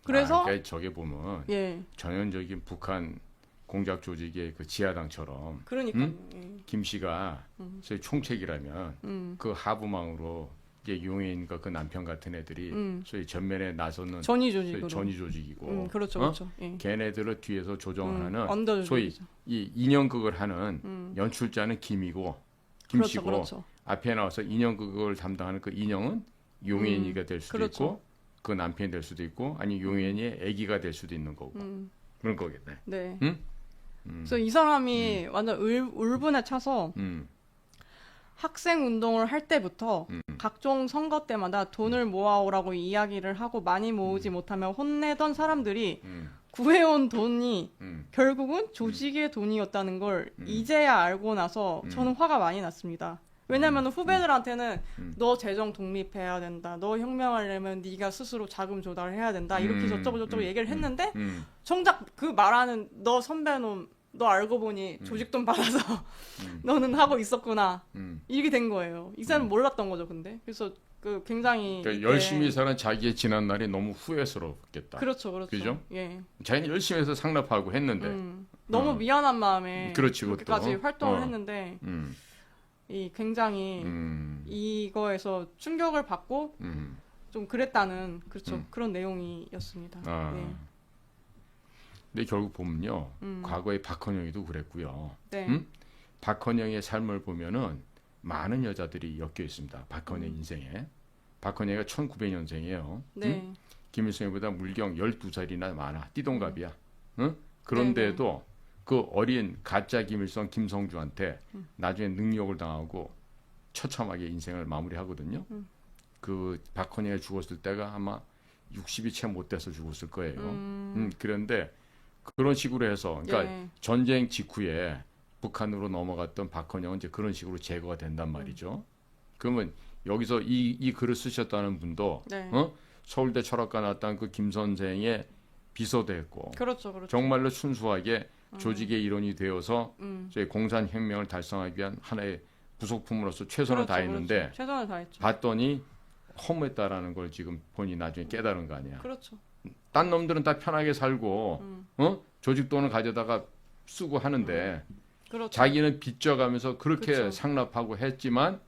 그래서 그러니까 저게 보면 예, 전형적인 북한 공작 조직의 그 지하당처럼 그러니까요. 응? 예. 김 씨가 저희 총책이라면 그 하부망으로 이제 용해인과 그 남편 같은 애들이 소위 전면에 나서는 전위 소위 조직으로. 전위 조직이고 그렇죠, 어? 그렇죠. 예. 걔네들을 뒤에서 조정하는 언더 소위 조직이죠. 이 인형극을 하는 연출자는 김이고 김 그렇죠, 씨고 그렇죠. 앞에 나와서 인형극을 담당하는 그 인형은 용해인이가 될 수도 그렇죠. 있고 그 남편이 될 수도 있고 아니 용해인의 아기가 될 수도 있는 거고 그런 거겠네. 네. 응? 그래서 이 사람이 완전 울분에 차서 학생 운동을 할 때부터 각종 선거 때마다 돈을 모아오라고 이야기를 하고 많이 모으지 못하면 혼내던 사람들이 구해온 돈이 결국은 조직의 돈이었다는 걸 이제야 알고 나서 저는 화가 많이 났습니다. 왜냐면 후배들한테는 너 재정 독립해야 된다. 너 혁명하려면 네가 스스로 자금 조달해야 된다. 이렇게 저쩌고 얘기를 했는데 정작 그 말하는 너 선배놈 너 알고 보니 조직 돈 받아서 너는 하고 있었구나. 이렇게 된 거예요. 이 사람은 몰랐던 거죠, 근데. 그래서 그 굉장히 그러니까 이때 열심히 살은 자기의 지난 날이 너무 후회스럽겠다. 그렇죠, 그렇죠. 그죠? 예. 자기는 열심히 해서 상납하고 했는데. 너무 미안한 마음에 그렇지, 그렇게까지 그것도. 활동을 했는데 음, 이 굉장히 이거에서 충격을 받고 좀 그랬다는 그렇죠 그런 내용이었습니다. 아. 네. 근데 결국 보면요, 과거에 박헌영이도 그랬고요. 네. 박헌영의 삶을 보면은 많은 여자들이 엮여 있습니다. 박헌영 인생에. 박헌영이가 1900년생이에요. 네. 김일성보다 물경 12살이나 많아. 띠동갑이야. 응? 그런데도 그 어린 가짜 김일성 김성주한테 나중에 능욕을 당하고 처참하게 인생을 마무리하거든요. 그 박헌영이 죽었을 때가 아마 60이 채 못 돼서 죽었을 거예요. 그런데 그런 식으로 해서 그러니까 예. 전쟁 직후에 북한으로 넘어갔던 박헌영은 이제 그런 식으로 제거가 된단 말이죠. 그러면 여기서 이 글을 쓰셨다는 분도 네. 서울대 철학과 나왔던 그 김 선생의 비서도 했고 그렇죠, 그렇죠. 정말로 순수하게 조직의 일원이 되어서 저희 공산혁명을 달성하기 위한 하나의 부속품으로서 최선을 그렇죠, 다했는데 그렇죠. 최선을 다했죠. 봤더니 허무했다라는 걸 지금 본인이 나중에 깨달은 거 아니야. 그렇죠. 딴 놈들은 다 편하게 살고 조직 돈을 가져다가 쓰고 하는데 그렇죠. 자기는 빚져가면서 그렇게 그렇죠. 상납하고 했지만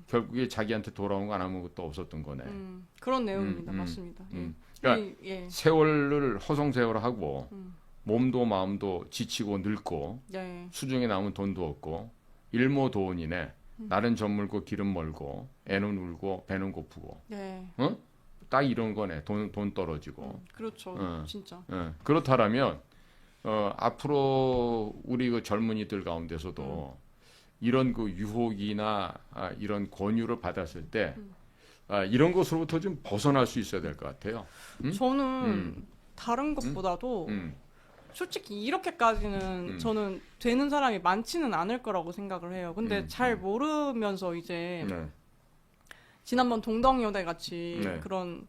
결국에 자기한테 돌아온 건 아무것도 없었던 거네. 그런 내용입니다. 맞습니다. 예. 그러니까 예. 세월을 허송세월하고 몸도 마음도 지치고 늙고 네. 수중에 남은 돈도 없고 일모도원이네. 날은 저물고 길은 멀고 애는 울고 배는 고프고 네. 딱 이런 거네. 돈 떨어지고. 그렇죠. 진짜. 그렇다면 앞으로 우리 그 젊은이들 가운데서도 이런 그 유혹이나 이런 권유를 받았을 때 이런 것으로부터 좀 벗어날 수 있어야 될 것 같아요. 저는 다른 것보다도 솔직히 이렇게까지는 저는 되는 사람이 많지는 않을 거라고 생각을 해요. 근데 잘 모르면서 이제 네. 지난번 동덕여대 같이 네. 그런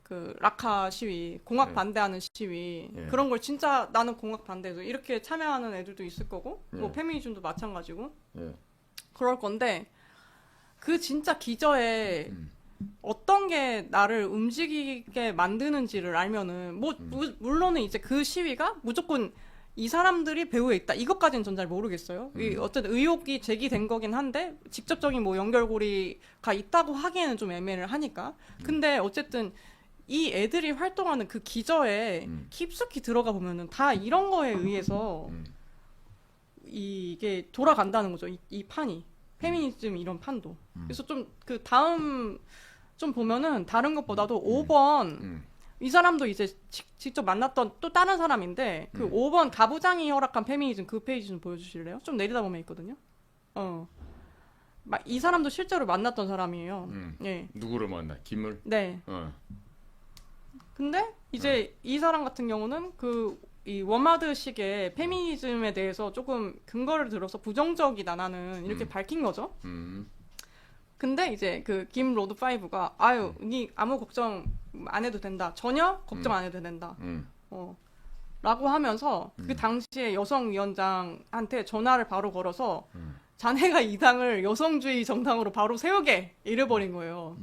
그 라카 시위, 공학 네. 반대하는 시위 네. 그런 걸 진짜 나는 공학 반대해서 이렇게 참여하는 애들도 있을 거고 뭐 네. 페미니즘도 마찬가지고 네. 그럴 건데 그 진짜 기저에 어떤 게 나를 움직이게 만드는지를 알면은 뭐 물론은 이제 그 시위가 무조건 이 사람들이 배후에 있다 이것까지는 전 잘 모르겠어요. 어쨌든 의혹이 제기된 거긴 한데 직접적인 뭐 연결고리가 있다고 하기에는 좀 애매를 하니까. 근데 어쨌든 이 애들이 활동하는 그 기저에 깊숙이 들어가 보면은 다 이런 거에 의해서 이게 돌아간다는 거죠. 이 판이 페미니즘 이런 판도. 그래서 좀 그 다음 좀 보면은 다른 것보다도 5번 이 사람도 이제 직접 만났던 또 다른 사람인데 그 5번 가부장이 허락한 페미니즘 그 페이지 좀 보여주실래요? 좀 내리다 보면 있거든요. 이 사람도 실제로 만났던 사람이에요. 예. 누구를 만나? 김을? 네. 근데 이제 이 사람 같은 경우는 이 워마드식의 페미니즘에 대해서 조금 근거를 들어서 부정적이다 나는 이렇게 밝힌 거죠. 근데 이제 그 김 로드 5가 아유 니 아무 걱정 안 해도 된다. 전혀 걱정 안 해도 된다. 라고 하면서 그 당시에 여성위원장한테 전화를 바로 걸어서 자네가 이 당을 여성주의 정당으로 바로 세우게 이래버린 거예요.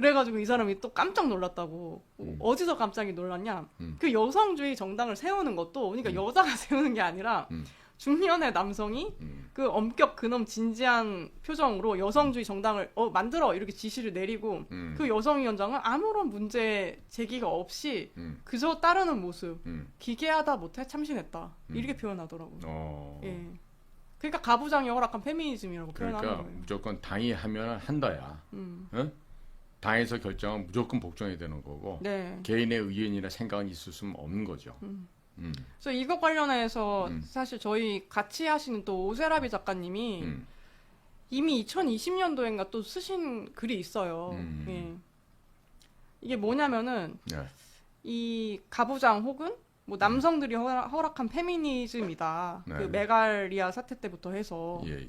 그래가지고 이 사람이 또 깜짝 놀랐다고. 어디서 깜짝이 놀랐냐? 그 여성주의 정당을 세우는 것도, 그러니까 여자가 세우는 게 아니라 중년의 남성이 그 엄격 그놈 진지한 표정으로 여성주의 정당을 만들어 이렇게 지시를 내리고 그 여성위원장은 아무런 문제 제기가 없이 그저 따르는 모습, 기괴하다 못해 참신했다 이렇게 표현하더라고요. 예. 그러니까 가부장이 허락한 페미니즘이라고 표현하는 그러니까 거예요. 무조건 당이 하면 한다야. 응? 당에서 결정은 무조건 복종해야 되는 거고 네. 개인의 의견이나 생각은 있을 수는 없는 거죠. 그래서 이것 관련해서 사실 저희 같이 하시는 또 오세라비 작가님이 이미 2020년도인가 또 쓰신 글이 있어요. 예. 이게 뭐냐면은 네. 이 가부장 혹은 뭐 남성들이 허락한 페미니즘이다. 네. 그 메갈리아 사태 때부터 해서. 예.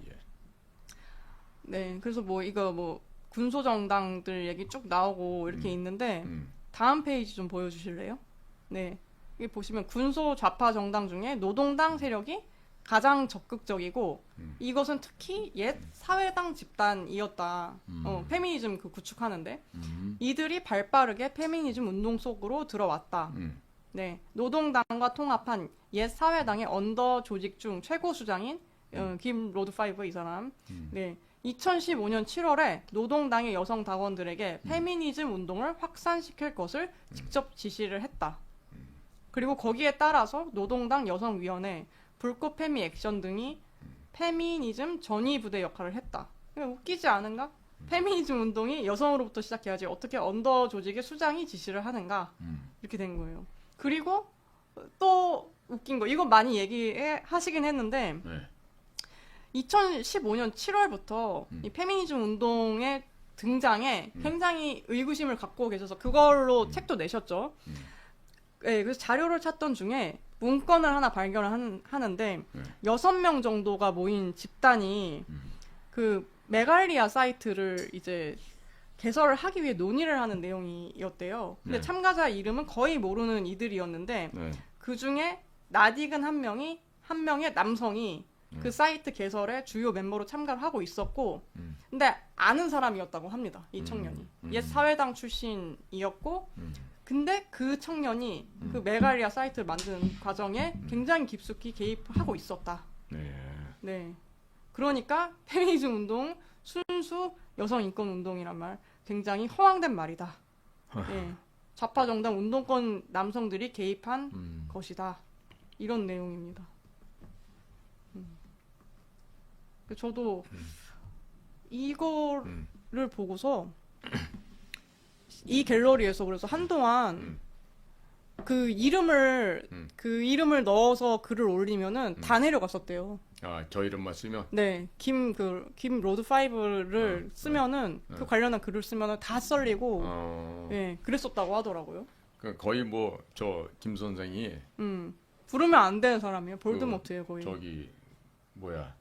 네. 그래서 뭐 이거 뭐 군소정당들 얘기 쭉 나오고 이렇게 있는데 다음 페이지 좀 보여주실래요? 네. 여기 보시면 군소 좌파 정당 중에 노동당 세력이 가장 적극적이고 이것은 특히 옛 사회당 집단이었다. 페미니즘 그 구축하는데 이들이 발빠르게 페미니즘 운동 속으로 들어왔다. 네, 노동당과 통합한 옛 사회당의 언더 조직 중 최고 수장인 김 로드 파이브 이 사람. 네, 2015년 7월에 노동당의 여성 당원들에게 페미니즘 운동을 확산시킬 것을 직접 지시를 했다. 그리고 거기에 따라서 노동당 여성위원회, 불꽃 페미 액션 등이 페미니즘 전위 부대 역할을 했다. 웃기지 않은가? 페미니즘 운동이 여성으로부터 시작해야지 어떻게 언더 조직의 수장이 지시를 하는가? 이렇게 된 거예요. 그리고 또 웃긴 거, 이거 많이 얘기하시긴 했는데 2015년 7월부터 이 페미니즘 운동의 등장에 굉장히 의구심을 갖고 계셔서 그걸로 책도 내셨죠. 네, 그래서 자료를 찾던 중에 문건을 하나 발견을 하는데 6명 정도가 모인 집단이 그 메갈리아 사이트를 이제 개설을 하기 위해 논의를 하는 내용이었대요. 근데 참가자 이름은 거의 모르는 이들이었는데 그 중에 낯익은 한 명의 남성이 그 사이트 개설에 주요 멤버로 참가를 하고 있었고 근데 아는 사람이었다고 합니다. 이 청년이. 옛 사회당 출신이었고 근데 그 청년이 그 메갈리아 사이트를 만드는 과정에 굉장히 깊숙이 개입하고 있었다. 네. 그러니까 페미니즘 운동 순수 여성 인권 운동이란 말 굉장히 허황된 말이다. 네. 좌파 정당 운동권 남성들이 개입한 것이다. 이런 내용입니다. 저도 이거를 보고서 이 갤러리에서 그래서 한동안 그 이름을 넣어서 글을 올리면은 다 내려갔었대요. 아, 저 이름만 쓰면? 네, 김 로드 파이브를 쓰면은 그 관련한 글을 쓰면은 다 썰리고, 네, 그랬었다고 하더라고요. 거의 뭐 저 김 선생이 부르면 안 되는 사람이에요. 볼드모트예요, 거의. 저기 뭐야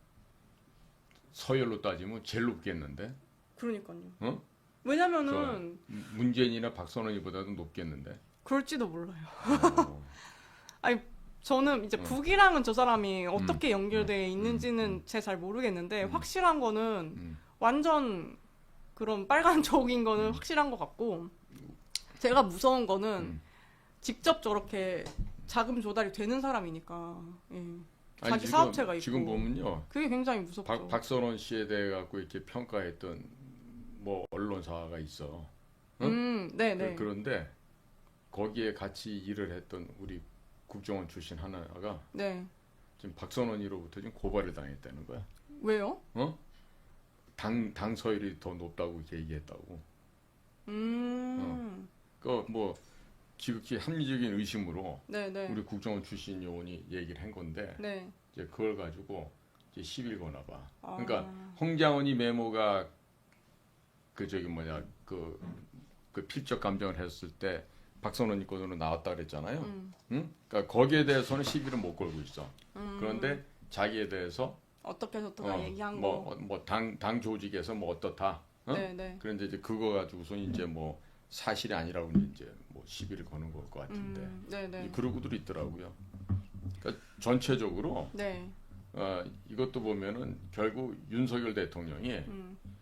서열로 따지면 제일 높겠는데? 그러니까요. 어? 왜냐면은 문재인이나 박선원이보다도 높겠는데? 그럴지도 몰라요. 아니 저는 이제 북이랑은 저 사람이 어떻게 연결되어 있는지는 잘 모르겠는데 확실한 거는 완전 그런 빨간 쪽인 거는 확실한 것 같고 제가 무서운 거는 직접 저렇게 자금 조달이 되는 사람이니까 예. 자기 아니, 사업체가 있고 지금 보면요 그게 굉장히 무섭죠. 박선원 씨에 대해 갖고 이렇게 평가했던 뭐 언론사가 있어. 응? 네네. 그런데 거기에 같이 일을 했던 우리 국정원 출신 하나가 네. 지금 박선원이로부터 지금 고발을 당했다는 거야. 왜요? 당 서열이 더 높다고 이렇게 얘기했다고. 그 뭐 지극히 합리적인 의심으로 네네. 우리 국정원 출신 요원이 얘기를 한 건데 네. 이제 그걸 가지고 이제 시비를 거나 봐. 그러니까 홍장원이 메모가 그 저기 뭐냐 그 필적 감정을 했을 때 박선원이 거로 나왔다 그랬잖아요. 응? 그러니까 거기에 대해서는 시비를 못 걸고 있어. 그런데 자기에 대해서 어떻게 얘기한 거. 뭐 당 조직에서 뭐 어떻다. 네네. 그런데 이제 그거 가지고서 이제 뭐 사실이 아니라고 이제 뭐 시비를 거는 것 같은데. 네네. 그러고들 있더라고요. 그러니까 전체적으로 네. 이것도 보면은 결국 윤석열 대통령이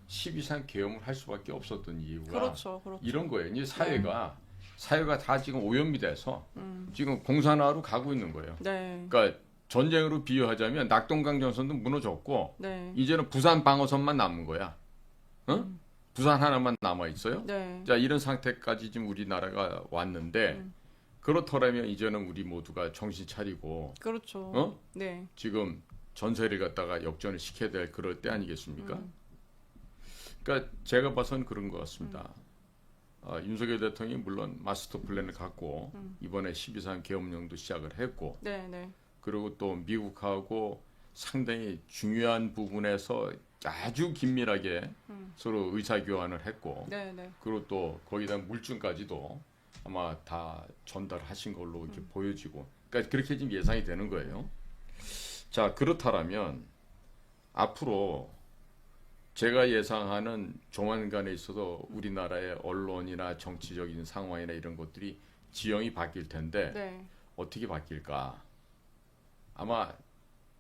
12.3 계엄을 할 수밖에 없었던 이유가 그렇죠, 그렇죠. 이런 거예요. 이제 사회가 다 지금 오염이 돼서 지금 공산화로 가고 있는 거예요. 네. 그러니까 전쟁으로 비유하자면 낙동강 전선도 무너졌고 네. 이제는 부산 방어선만 남은 거야. 응? 부산 하나만 남아 있어요. 네. 자, 이런 상태까지 지금 우리나라가 왔는데 그렇더라면 이제는 우리 모두가 정신 차리고 그렇죠. 네. 지금 전세를 갖다가 역전을 시켜야 될 그럴 때 아니겠습니까? 그러니까 제가 봐선 그런 것 같습니다. 윤석열 대통령이 물론 마스터 플랜을 갖고 이번에 12.3 계엄령도 시작을 했고 네, 네. 그리고 또 미국하고 상당히 중요한 부분에서 아주 긴밀하게 서로 의사교환을 했고 네, 네. 그리고 또 거기다 물증까지도 아마 다 전달하신 걸로 이렇게 보여지고 그러니까 그렇게 지금 예상이 되는 거예요. 자, 그렇다면 앞으로 제가 예상하는 조만간에 있어서 우리나라의 언론이나 정치적인 상황이나 이런 것들이 지형이 바뀔 텐데 네. 어떻게 바뀔까? 아마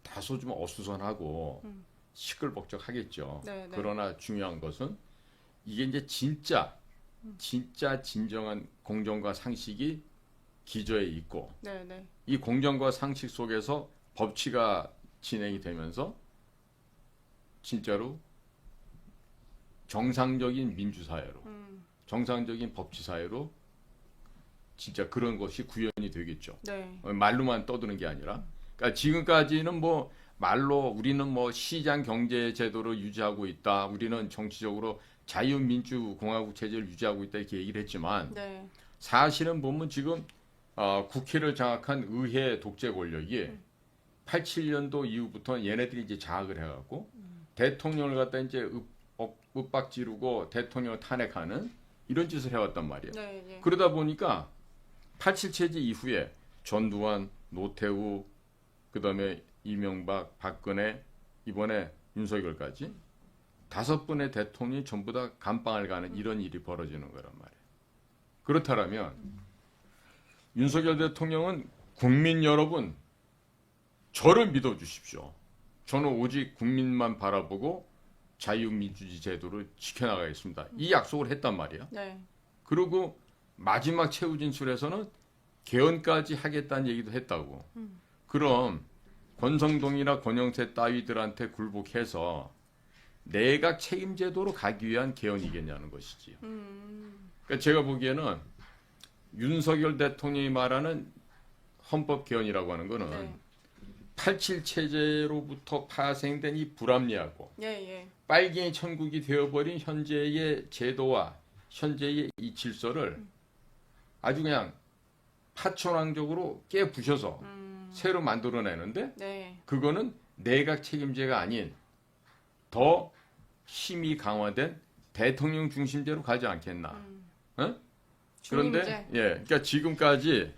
다소 좀 어수선하고 시끌벅적하겠죠. 네, 네. 그러나 중요한 것은 이게 이제 진짜 진정한 공정과 상식이 기저에 있고 네, 네. 이 공정과 상식 속에서 법치가 진행이 되면서 진짜로 정상적인 민주사회로 정상적인 법치사회로 진짜 그런 것이 구현이 되겠죠. 네. 말로만 떠드는 게 아니라 그러니까 지금까지는 뭐 말로 우리는 뭐 시장 경제 제도를 유지하고 있다. 우리는 정치적으로 자유민주공화국 체제를 유지하고 있다 이렇게 얘기를 했지만 네. 사실은 보면 지금 국회를 장악한 의회 독재 권력이 87년도 이후부터 얘네들이 이제 장악을 해갖고 대통령을 갖다 이제 윽박 지르고 대통령을 탄핵하는 이런 짓을 해왔단 말이에요. 네, 네. 그러다 보니까 87 체제 이후에 전두환, 노태우, 그다음에 이명박, 박근혜, 이번에 윤석열까지 5분의 대통령이 전부 다 감방을 가는 이런 일이 벌어지는 거란 말이에요. 그렇다면 윤석열 대통령은 국민 여러분 저를 믿어주십시오. 저는 오직 국민만 바라보고 자유민주주의 제도를 지켜나가겠습니다. 이 약속을 했단 말이야. 네. 그리고 마지막 최후 진술에서는 개헌까지 하겠다는 얘기도 했다고. 그럼 권성동이나 권영세 따위들한테 굴복해서 내각 책임제도로 가기 위한 개헌이겠냐는 것이지요. 그러니까 제가 보기에는 윤석열 대통령이 말하는 헌법 개헌이라고 하는 거는 네. 87 체제로부터 파생된 이 불합리하고 예, 예. 빨갱이 천국이 되어버린 현재의 제도와 현재의 이 질서를 아주 그냥 파천왕적으로 깨부셔서 새로 만들어내는데 네. 그거는 내각 책임제가 아닌 더 힘이 강화된 대통령 중심제로 가지 않겠나. 어? 그런데 중임제. 예, 그러니까 지금까지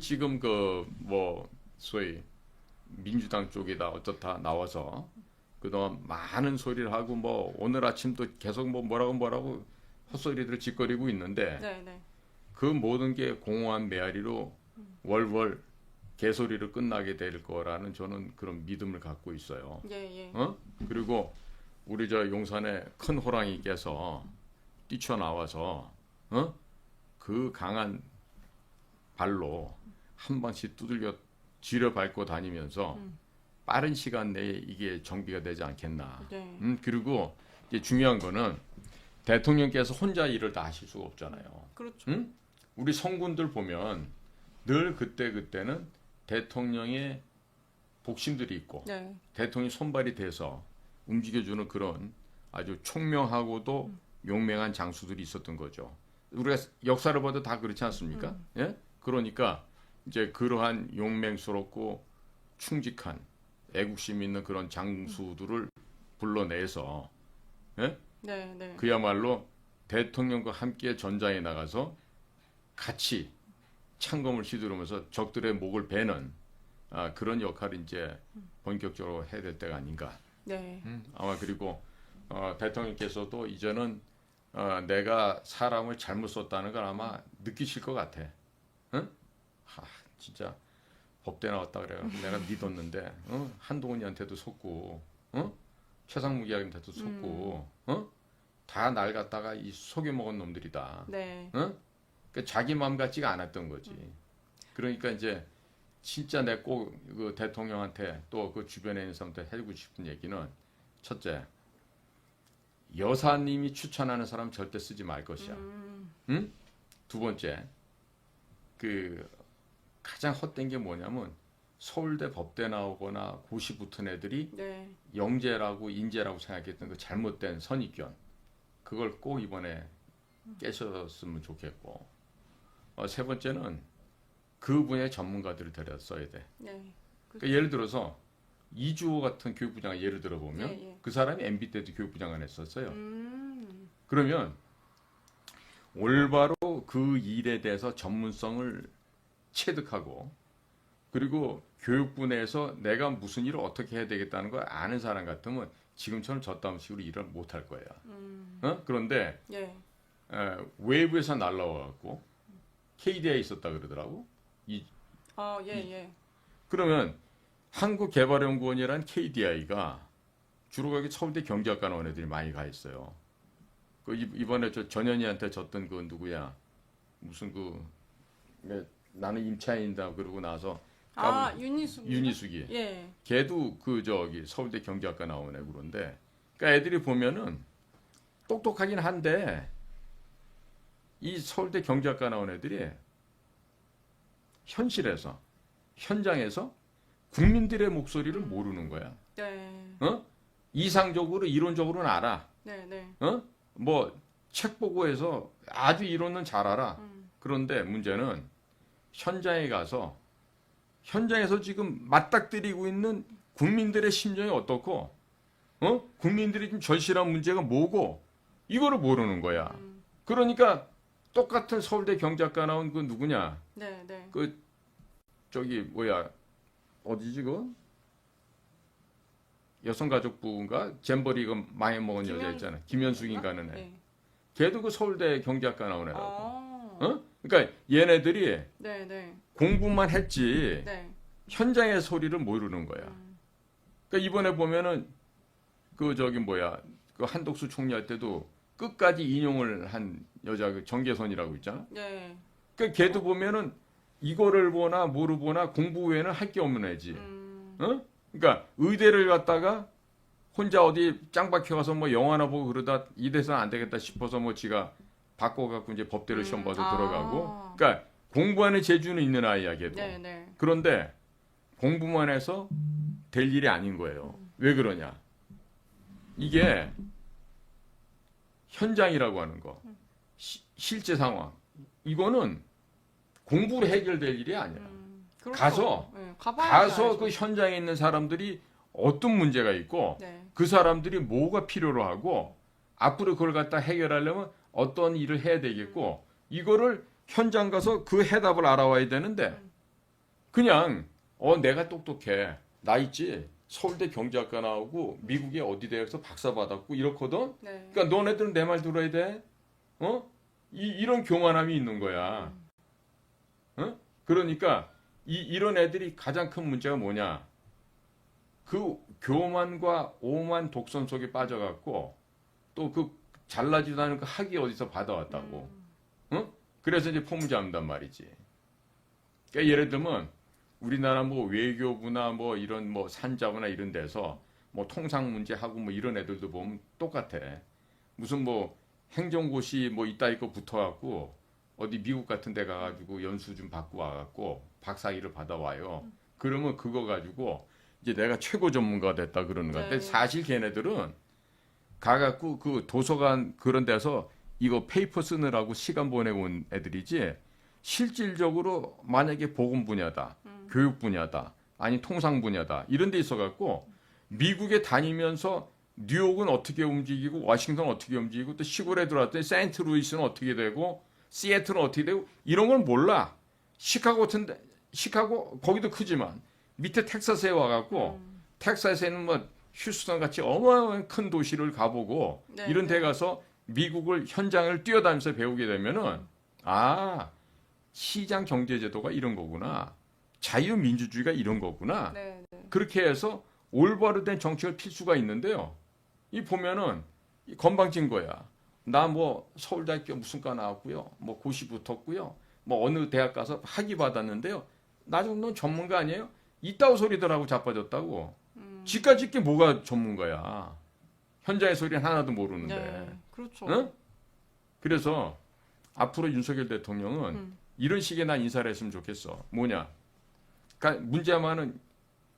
지금 그 뭐 소위 민주당 쪽이다 어떻다 나와서 그동안 많은 소리를 하고 뭐 오늘 아침도 계속 뭐 뭐라고 헛소리들을 짓거리고 있는데 네, 네. 그 모든 게 공허한 메아리로 월월 개소리로 끝나게 될 거라는 저는 그런 믿음을 갖고 있어요. 예, 예. 그리고 우리 저 용산의 큰 호랑이께서 뛰쳐나와서 그 강한 발로 한 번씩 두들겨 쥐려 밟고 다니면서 빠른 시간 내에 이게 정비가 되지 않겠나. 네. 그리고 이제 중요한 거는 대통령께서 혼자 일을 다 하실 수가 없잖아요. 그렇죠. 우리 성군들 보면 늘 그때는 대통령의 복심들이 있고 네. 대통령이 손발이 돼서 움직여주는 그런 아주 총명하고도 용맹한 장수들이 있었던 거죠. 우리가 역사를 봐도 다 그렇지 않습니까? 예? 그러니까 이제 그러한 용맹스럽고 충직한 애국심 있는 그런 장수들을 불러내서 예? 네, 네. 그야말로 대통령과 함께 전장에 나가서 같이 창검을 휘두르면서 적들의 목을 베는 그런 역할을 이제 본격적으로 해야 될 때가 아닌가. 네. 아마 그리고 대통령께서도 이제는 내가 사람을 잘못 썼다는 걸 아마 느끼실 것 같아. 응? 진짜 법대 나왔다 그래요. 내가 믿었는데 한동훈이한테도 속고 최상무기한테도 속고 다 날 갖다가 이 속여 먹은 놈들이다. 네. 그러니까 자기 마음 같지가 않았던 거지. 그러니까 이제 진짜 내 꼭 그 대통령한테 또 그 주변에 있는 사람한테 해주고 싶은 얘기는 첫째, 여사님이 추천하는 사람 절대 쓰지 말 것이야. 응? 두 번째, 그 가장 헛된 게 뭐냐면 서울대 법대 나오거나 고시 붙은 애들이 네. 영재라고 인재라고 생각했던 그 잘못된 선입견, 그걸 꼭 이번에 깨셨으면 좋겠고, 세 번째는 그 분야의 전문가들을 데려 써야 돼. 네. 그러니까 예를 들어서 이주호 같은 교육부 장관 예를 들어 보면 예. 그 사람이 MB 때도 교육부 장관 했었어요. 그러면 올바로 그 일에 대해서 전문성을 체득하고, 그리고 교육부 내에서 내가 무슨 일을 어떻게 해야 되겠다는 걸 아는 사람 같으면 지금처럼 저따운 식으로 일을 못 할 거야. 그런데 예. 외부에서 날라와갖고 KDI에 있었다 그러더라고. 예. 그러면 한국개발연구원이란 KDI가 주로 거기 서울대 경제학과 나온 애들이 많이 가 있어요. 그 이번에 저 전현희한테 졌던 그 누구야? 무슨 나는 임차인이다 그러고 나서 윤희숙이. 예. 걔도 그 저기 서울대 경제학과 나온 애 그런데, 그러니까 애들이 보면은 똑똑하긴 한데 이 서울대 경제학과 나온 애들이 현실에서 현장에서 국민들의 목소리를 모르는 거야. 네. 이상적으로 이론적으로는 알아. 네. 뭐 책 보고 해서 아주 이론은 잘 알아. 그런데 문제는 현장에 가서 현장에서 지금 맞닥뜨리고 있는 국민들의 심정이 어떻고, 국민들이 좀 절실한 문제가 뭐고 이거를 모르는 거야. 그러니까 똑같은 서울대 경제학과 나온 그 누구냐? 네. 그 저기 뭐야 어디지 그 여성가족부인가 잼버리 그 많이 먹은 여자 있잖아. 김현숙인가는 애. 네. 걔도 그 서울대 경제학과 나온 애라고. 그러니까 얘네들이 네. 공부만 했지 네. 현장의 소리를 모르는 거야. 그러니까 이번에 보면은 그 저기 뭐야 그 한덕수 총리할 때도 끝까지 인용을 한 여자 그 정계선이라고 있잖아. 네. 그러니까 걔도 보면은 이거를 보나 뭐를 보나 공부 외에는 할 게 없는 애지. 그러니까 의대를 갔다가 혼자 어디 짱 박혀가서 뭐 영화나 보고 그러다 이 대선 안 되겠다 싶어서 뭐 지가 바꿔갖고 이제 법대를 시험 봐서 들어가고. 그러니까 공부하는 재주는 있는 아이야 걔도. 네. 그런데 공부만 해서 될 일이 아닌 거예요. 왜 그러냐? 이게 현장이라고 하는 거, 실제 상황, 이거는 공부로 해결될 일이 아니야. 그렇죠. 가서 그 현장에 있는 사람들이 어떤 문제가 있고 그 사람들이 뭐가 필요로 하고 앞으로 그걸 갖다 해결하려면 어떤 일을 해야 되겠고 이거를 현장 가서 그 해답을 알아와야 되는데 그냥 내가 똑똑해. 나 있지. 서울대 경제학과 나오고 미국에 어디 대학에서 박사 받았고 이렇거든. 그러니까 너네들은 내 말 들어야 돼. 이런 교만함이 있는 거야. 그러니까 이런 애들이 가장 큰 문제가 뭐냐? 그 교만과 오만 독선 속에 빠져갖고 또 그 잘나지도 않은 그 학위 어디서 받아왔다고. 그래서 이제 폼 잡는단 말이지. 그러니까 예를 들면 우리나라 뭐 외교부나 뭐 이런 뭐 산자부나 이런 데서 뭐 통상 문제 하고 뭐 이런 애들도 보면 똑같아. 무슨 뭐 행정고시 뭐 이따 이거 붙어갖고 어디 미국 같은 데 가가지고 연수 좀 받고 와갖고 박사학위를 받아와요. 그러면 그거 가지고 이제 내가 최고 전문가가 됐다 그러는 건데 사실 걔네들은 가갖고 그 도서관 그런 데서 이거 페이퍼 쓰느라고 시간 보내고 온 애들이지 실질적으로 만약에 보건 분야다, 교육 분야다, 아니 통상 분야다 이런 데 있어갖고 미국에 다니면서 뉴욕은 어떻게 움직이고 워싱턴은 어떻게 움직이고 또 시골에 들어왔더니 세인트루이스는 어떻게 되고 시애틀은 어떻게 되고 이런 건 몰라. 시카고 같은데 시카고 거기도 크지만 밑에 텍사스에 와갖고 텍사스에는 뭐 휴스턴 같이 어마어마한 큰 도시를 가보고 이런 데 가서 미국을 현장을 뛰어다니면서 배우게 되면은 시장 경제제도가 이런 거구나. 자유민주주의가 이런 거구나. 그렇게 해서 올바로 된 정책을 필 수가 있는데요. 이 보면은 이 건방진 거야. 나 뭐 서울대학교 무슨과 나왔고요. 뭐 고시 붙었고요. 뭐 어느 대학 가서 학위 받았는데요. 나 정도는 전문가 아니에요? 이따오 소리들하고 자빠졌다고. 지까짓 게 뭐가 전문가야. 현장의 소리는 하나도 모르는데. 네, 그렇죠. 응? 그래서 앞으로 윤석열 대통령은 이런 식의 난 인사를 했으면 좋겠어. 뭐냐? 그러니까 문제만은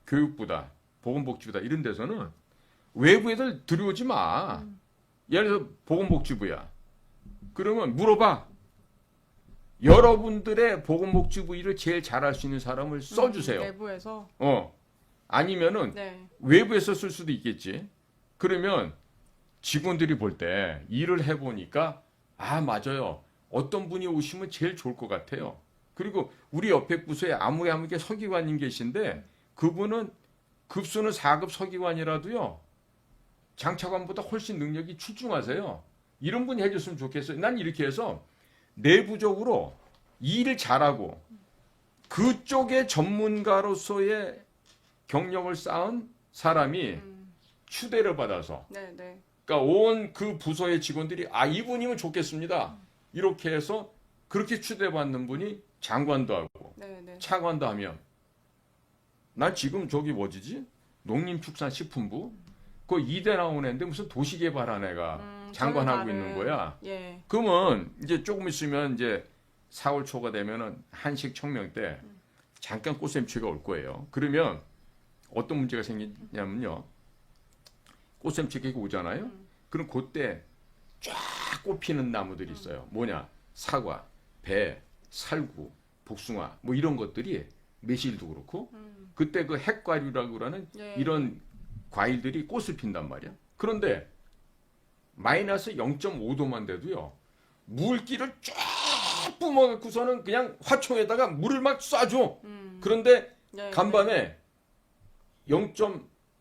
교육부다, 보건복지부다 이런 데서는 외부 애들 들여오지 마. 예를 들어 보건복지부야. 그러면 물어봐. 여러분들의 보건복지부 일을 제일 잘할 수 있는 사람을 써주세요. 내부에서. 아니면은 네. 외부에서 쓸 수도 있겠지. 그러면 직원들이 볼 때 일을 해보니까 아 맞아요. 어떤 분이 오시면 제일 좋을 것 같아요. 그리고 우리 옆에 부서에 아무개 서기관님 계신데 그분은 급수는 4급 서기관이라도요. 장차관보다 훨씬 능력이 출중하세요. 이런 분이 해줬으면 좋겠어요. 난 이렇게 해서 내부적으로 일을 잘하고 그쪽의 전문가로서의 경력을 쌓은 사람이 추대를 받아서 네, 네. 그러니까 온 그 부서의 직원들이 아 이분이면 좋겠습니다. 이렇게 해서 그렇게 추대받는 분이 장관도 하고 네, 네. 차관도 하면 난 지금 저기 뭐지지? 농림축산식품부 그 2대 나온 애인데 무슨 도시개발한 애가 장관하고 저는 있는 거야. 예. 그러면 이제 조금 있으면 이제 4월 초가 되면은 한식 청명 때 잠깐 꽃샘추위가 올 거예요. 그러면 어떤 문제가 생기냐면요. 꽃샘추위가 오잖아요. 그럼 그때 쫙 꽃피는 나무들이 있어요. 뭐냐? 사과, 배, 살구, 복숭아 뭐 이런 것들이 매실도 그렇고 그때 그 핵과류라고 그러는 예. 이런 과일들이 꽃을 핀단 말이야. 그런데 마이너스 0.5도만 돼도요. 물기를 쫙 뿜어갖고서는 그냥 화총에다가 물을 막 쏴줘. 그런데 네, 간밤에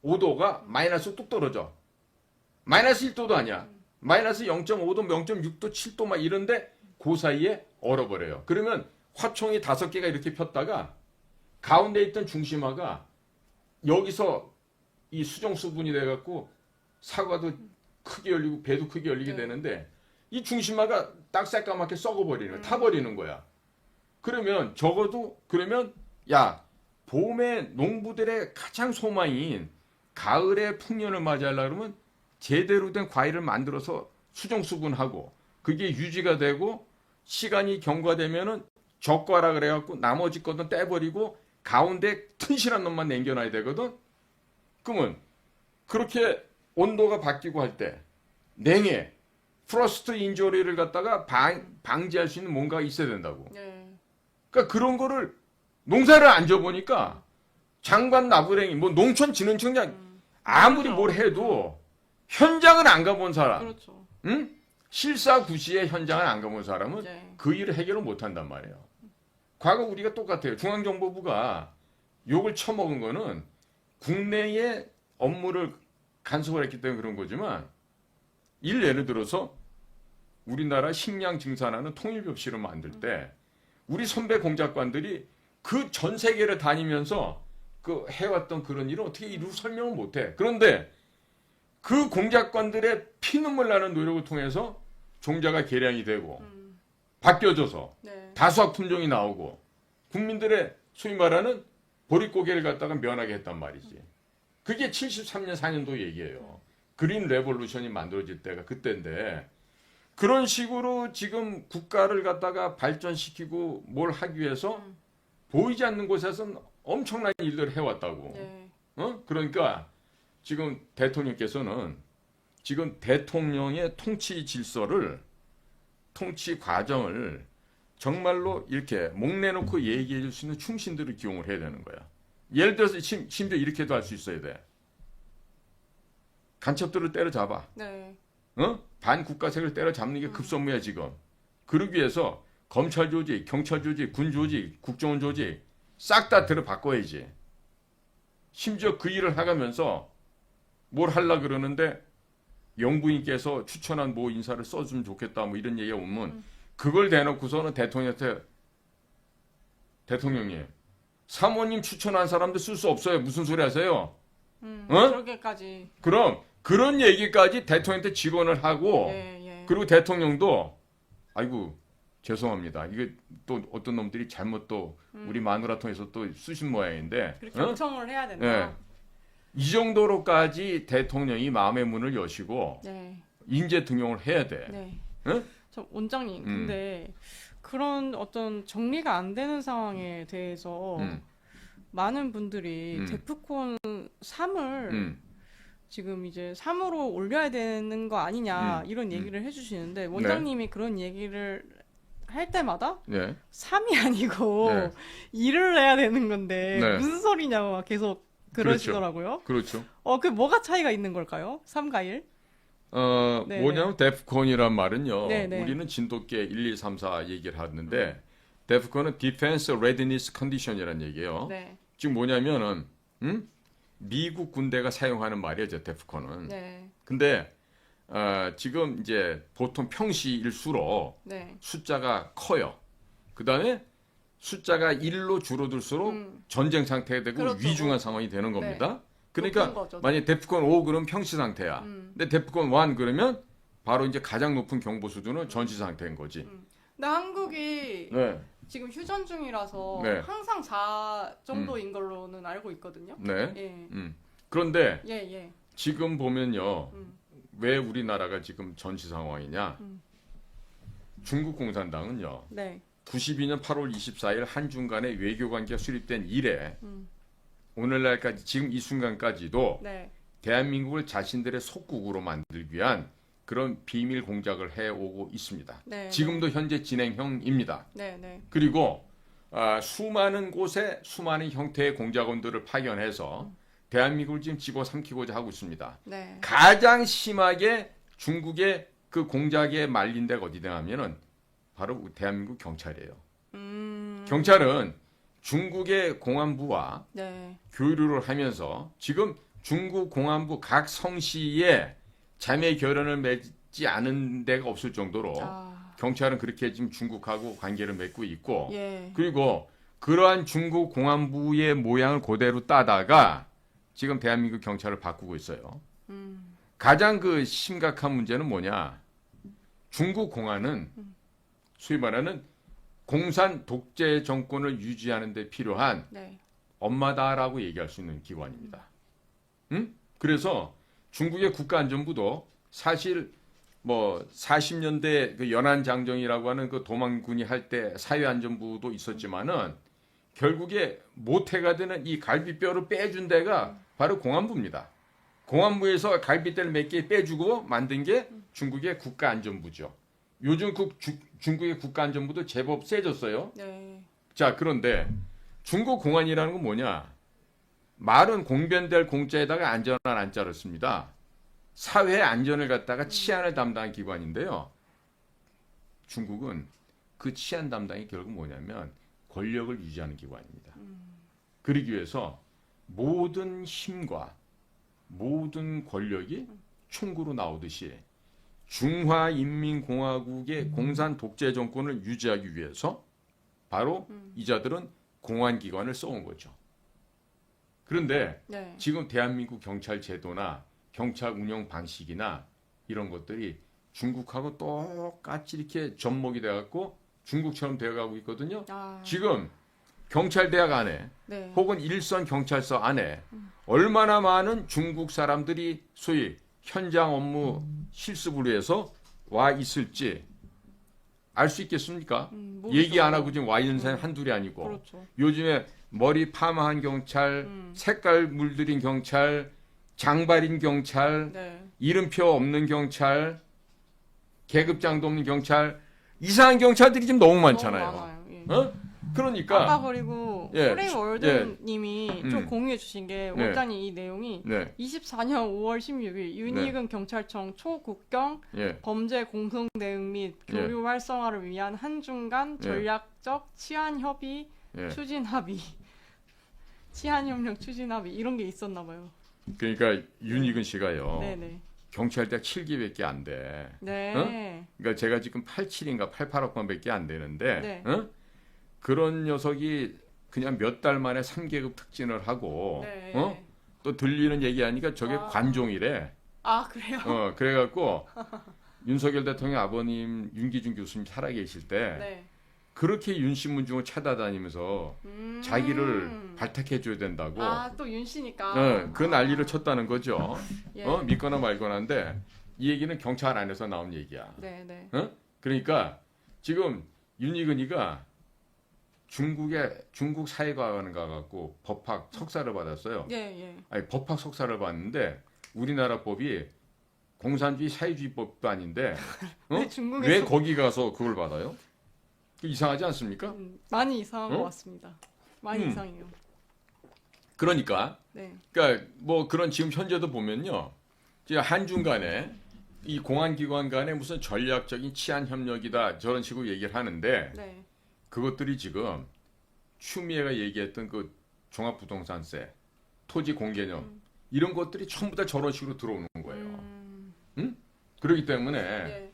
0.5도가 마이너스 뚝 떨어져. 마이너스 1도도 아니야. 마이너스 0.5도, 0.6도, 7도 막 이런데 그 사이에 얼어버려요. 그러면 화총이 5개가 이렇게 폈다가 가운데 있던 중심화가 여기서 이 수정 수분이 돼갖고 사과도 크게 열리고 배도 크게 열리게 되는데 이 중심화가 딱 새까맣게 썩어버리는 거야. 타버리는 거야. 그러면 적어도 그러면 야 봄에 농부들의 가장 소망인 가을의 풍년을 맞이하려고 그러면 제대로 된 과일을 만들어서 수정 수분하고 그게 유지가 되고 시간이 경과되면은 적과라 그래갖고 나머지 것은 떼버리고 가운데 튼실한 놈만 남겨놔야 되거든. 그러면 그렇게 온도가 바뀌고 할 때 냉해, 프로스트 인조리를 갖다가 방지할 수 있는 뭔가가 있어야 된다고. 네. 그러니까 그런 거를 농사를 안 져보니까 장관 나부랭이 뭐 농촌진흥청장 아무리 뭘 해도 현장을 안 가본 사람, 그렇죠. 응? 실사구시의 현장을 안 가본 사람은 네. 그 일을 해결을 못 한단 말이에요. 과거 우리가 똑같아요. 중앙정보부가 욕을 처먹은 거는 국내의 업무를 간섭을 했기 때문에 그런 거지만 예를 들어서 우리나라 식량 증산하는 통일벽시를 만들 때 우리 선배 공작관들이 그 전 세계를 다니면서 그 해왔던 그런 일을 어떻게 이루 설명을 못해. 그런데 그 공작관들의 피눈물 나는 노력을 통해서 종자가 개량이 되고 바뀌어져서 네. 다수학 품종이 나오고 국민들의 소위 말하는 보릿고개를 갖다가 면하게 했단 말이지. 그게 73년 4년도 얘기예요. 그린 레볼루션이 만들어질 때가 그때인데 그런 식으로 지금 국가를 갖다가 발전시키고 뭘 하기 위해서 보이지 않는 곳에서는 엄청난 일들을 해왔다고. 네. 그러니까 지금 대통령께서는 지금 대통령의 통치 질서를 통치 과정을 정말로 이렇게 목내놓고 얘기해 줄 수 있는 충신들을 기용을 해야 되는 거야. 예를 들어서 심지어 이렇게도 할 수 있어야 돼. 간첩들을 때려잡아. 네. 반국가색을 때려잡는 게 급선무야 지금. 그러기 위해서 검찰 조직, 경찰 조직, 군 조직, 국정원 조직 싹 다 들어바꿔야지. 심지어 그 일을 해가면서 뭘 하려 그러는데 영부인께서 추천한 뭐 인사를 써주면 좋겠다 뭐 이런 얘기가 오면 그걸 대놓고서는 대통령한테 대통령님 사모님 추천한 사람도 쓸 수 없어요. 무슨 소리 하세요? 그렇게까지. 그럼 그런 얘기까지 대통령한테 직언을 하고 예, 예. 그리고 대통령도 아이고 죄송합니다. 이게 또 어떤 놈들이 잘못 또 우리 마누라 통해서 또 쓰신 모양인데 그렇게 경청을 해야 된다. 이 정도로까지 대통령이 마음의 문을 여시고 네. 인재 등용을 해야 돼. 네. 응? 저 원장님, 근데 그런 어떤 정리가 안 되는 상황에 대해서 많은 분들이 데프콘 3을 지금 이제 3으로 올려야 되는 거 아니냐 이런 얘기를 해주시는데 원장님이 그런 얘기를 할 때마다 네. 3이 아니고 네. 2를 해야 되는 건데 네. 무슨 소리냐고 막 계속 그러시더라고요. 그렇죠. 그 뭐가 차이가 있는 걸까요? 3과 1? 네네. 뭐냐면 데프콘이란 말은요. 네네. 우리는 진돗개 1, 2, 3, 4 얘기를 하는데 데프콘은 Defense Readiness Condition이라는 얘기예요. 네. 지금 뭐냐면은 미국 군대가 사용하는 말이죠. 데프콘은. 네. 근데 지금 이제 보통 평시일수록 네. 숫자가 커요. 그다음에 숫자가 1로 줄어들수록 전쟁 상태가 되고 그렇죠. 위중한 상황이 되는 겁니다. 그러니까 높은 거죠. 만약에 데프콘 5 그러면 평시 상태야. 근데 데프콘 1 그러면 바로 이제 가장 높은 경보 수준은 전시 상태인 거지. 근데 한국이 네. 지금 휴전 중이라서 네. 항상 4 정도인 걸로는 알고 있거든요. 네. 예. 그런데 예, 예. 지금 보면요. 왜 우리나라가 지금 전시 상황이냐? 중국 공산당은요. 네. 92년 8월 24일 한중 간의 외교 관계가 수립된 이래 오늘날까지 지금 이 순간까지도 네. 대한민국을 자신들의 속국으로 만들기 위한 그런 비밀 공작을 해오고 있습니다. 네. 지금도 현재 진행형입니다. 네, 네. 그리고 수많은 곳에 수많은 형태의 공작원들을 파견해서 대한민국을 지금 집어삼키고자 하고 있습니다. 네. 가장 심하게 중국의 그 공작에 말린 데가 어디냐 하면은 바로 대한민국 경찰이에요. 경찰은 중국의 공안부와 네. 교류를 하면서 지금 중국 공안부 각 성시에 자매 결연을 맺지 않은 데가 없을 정도로 경찰은 그렇게 지금 중국하고 관계를 맺고 있고 예. 그리고 그러한 중국 공안부의 모양을 그대로 따다가 지금 대한민국 경찰을 바꾸고 있어요. 가장 그 심각한 문제는 뭐냐? 중국 공안은 소위 말하는 공산 독재 정권을 유지하는 데 필요한 네. 엄마다라고 얘기할 수 있는 기관입니다. 그래서 중국의 국가안전부도 사실 뭐 40년대 그 연안장정이라고 하는 그 도망군이 할 때 사회안전부도 있었지만은 결국에 모태가 되는 이 갈비뼈를 빼준 데가 바로 공안부입니다. 공안부에서 갈비뼈를 몇 개 빼주고 만든 게 중국의 국가안전부죠. 요즘 중국의 국가안전부도 제법 세졌어요. 네. 자, 그런데 중국 공안이라는 건 뭐냐? 말은 공변될 공자에다가 안전한 안자를 씁니다. 사회 안전을 갖다가 치안을 담당한 기관인데요. 중국은 그 치안 담당이 결국 뭐냐면 권력을 유지하는 기관입니다. 그러기 위해서 모든 힘과 모든 권력이 총구로 나오듯이 중화인민공화국의 공산 독재 정권을 유지하기 위해서 바로 이자들은 공안기관을 써온 거죠. 그런데 네. 지금 대한민국 경찰 제도나 경찰 운영 방식이나 이런 것들이 중국하고 똑같이 이렇게 접목이 돼갖고 중국처럼 되어가고 있거든요. 지금 경찰대학 안에 네. 혹은 일선 경찰서 안에 얼마나 많은 중국 사람들이 소위 현장 업무 실습을 위해서 와 있을지 알 수 있겠습니까? 얘기 안 하고 지금 와 있는 사람이 한둘이 아니고 그렇죠. 요즘에 머리 파마한 경찰, 색깔 물들인 경찰, 장발인 경찰, 네. 이름표 없는 경찰, 계급장도 없는 경찰, 이상한 경찰들이 지금 너무 많잖아요. 너무 많아요. 예. 어? 그러니까 아까 그리고 예, 프레임월드님이 예. 좀 공유해 주신 게 네. 원장님 이 내용이 네, 24년 5월 16일 윤희근 경찰청 초국경 예, 범죄 공동 대응 및 교류 활성화를 위한 한중 간 전략적 치안 협의 예. 추진 합의 치안 협력 추진 합의 이런 게 있었나 봐요. 그러니까 윤희근 씨가요. 네네. 경찰대학 7기밖에 안 돼. 네. 그러니까 제가 지금 87인가 88학번밖에 안 되는데 네. 그런 녀석이 그냥 몇 달 만에 3계급 특진을 하고 네. 또 들리는 얘기하니까 저게 관종이래. 아, 그래요? 그래갖고 윤석열 대통령 아버님 윤기준 교수님 살아계실 때 네. 그렇게 윤씨문중을 찾아다니면서 자기를 발탁해줘야 된다고 아, 또 윤씨니까. 그 난리를 쳤다는 거죠. 예. 믿거나 말거나인데 이 얘기는 경찰 안에서 나온 얘기야. 네, 네. 그러니까 지금 윤희근이가 중국 사회과학원 가갖고 법학 석사를 받았어요. 예, 예. 아니 법학 석사를 받는데 우리나라 법이 공산주의 사회주의법도 아닌데 왜 거기 가서 그걸 받아요? 이상하지 않습니까? 많이 이상한 것 같습니다. 많이 이상해요. 그러니까 네. 그러니까 뭐 그런 지금 현재도 보면요. 지금 한중 간에 이 공안기관 간에 무슨 전략적인 치안 협력이다 저런 식으로 얘기를 하는데 네. 그것들이 지금 추미애가 얘기했던 그 종합부동산세, 토지 공개념 이런 것들이 전부 다 저런 식으로 들어오는 거예요. 그렇기 때문에 예.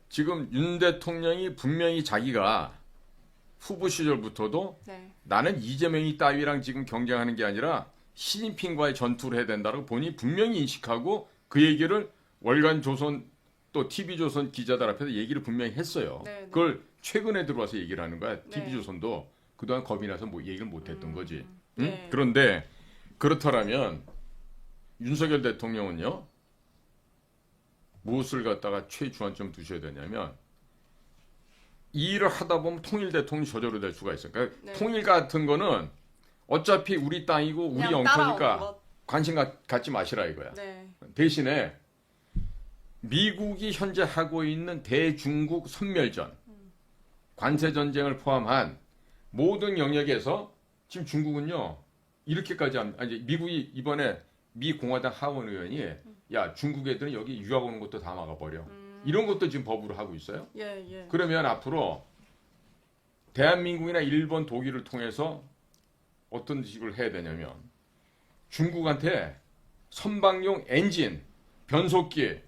지금 윤 대통령이 분명히 자기가 후보 시절부터도 네. 나는 이재명이 따위랑 지금 경쟁하는 게 아니라 시진핑과의 전투를 해야 된다고 본인이 분명히 인식하고 그 얘기를 월간 조선 또 TV조선 기자들 앞에서 얘기를 분명히 했어요. 네, 네. 그걸 최근에 들어와서 얘기를 하는 거야. 네. TV조선도 그동안 겁이 나서 뭐 얘기를 못했던 거지. 네. 그런데 그렇다면 윤석열 대통령은요. 무엇을 갖다가 최주안점 두셔야 되냐면 이 일을 하다 보면 통일 대통령이 저절로 될 수가 있어요. 그러니까 네. 통일 같은 거는 어차피 우리 땅이고 우리 그냥 영토니까 따라오는 것. 관심 갖지 마시라 이거야. 네. 대신에 미국이 현재 하고 있는 대중국 선멸전, 관세 전쟁을 포함한 모든 영역에서 지금 중국은요 이렇게까지 아니 미국이 이번에 미 공화당 하원 의원이 야 중국 애들은 여기 유학 오는 것도 다 막아버려. 이런 것도 지금 법으로 하고 있어요. 예, 예. 그러면 앞으로 대한민국이나 일본, 독일을 통해서 어떤 식으로 해야 되냐면 중국한테 선박용 엔진, 변속기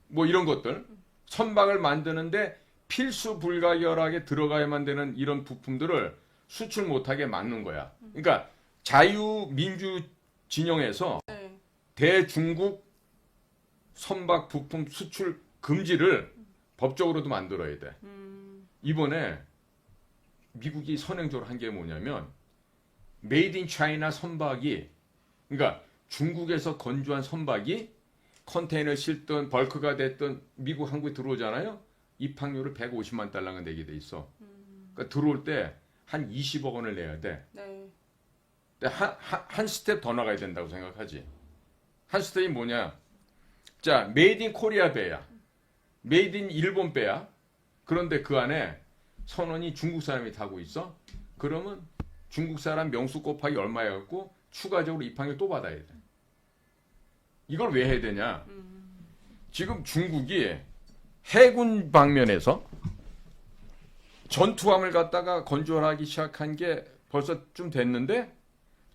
뭐 이런 것들 선박을 만드는데 필수 불가결하게 들어가야만 되는 이런 부품들을 수출 못하게 막는 거야. 그러니까 자유민주 진영에서 네. 대중국 선박 부품 수출 금지를 법적으로도 만들어야 돼. 이번에 미국이 선행적으로 한 게 뭐냐면 메이드 인 차이나 선박이 그러니까 중국에서 건조한 선박이 컨테이너 실든 벌크가 됐든 미국 항구에 들어오잖아요. 입항료를 150만 달러가 내게 돼 있어. 그러니까 들어올 때 한 20억 원을 내야 돼. 네. 근데 한 스텝 더 나가야 된다고 생각하지. 한 스텝이 뭐냐? 자, 메이드 인 코리아 배야. 메이드 인 일본 배야. 그런데 그 안에 선원이 중국 사람이 타고 있어. 그러면 중국 사람 명수 곱하기 얼마 해갖고 추가적으로 입항료 또 받아야 돼. 이걸 왜 해야 되냐? 지금 중국이 해군 방면에서 전투함을 갖다가 건조하기 시작한 게 벌써 좀 됐는데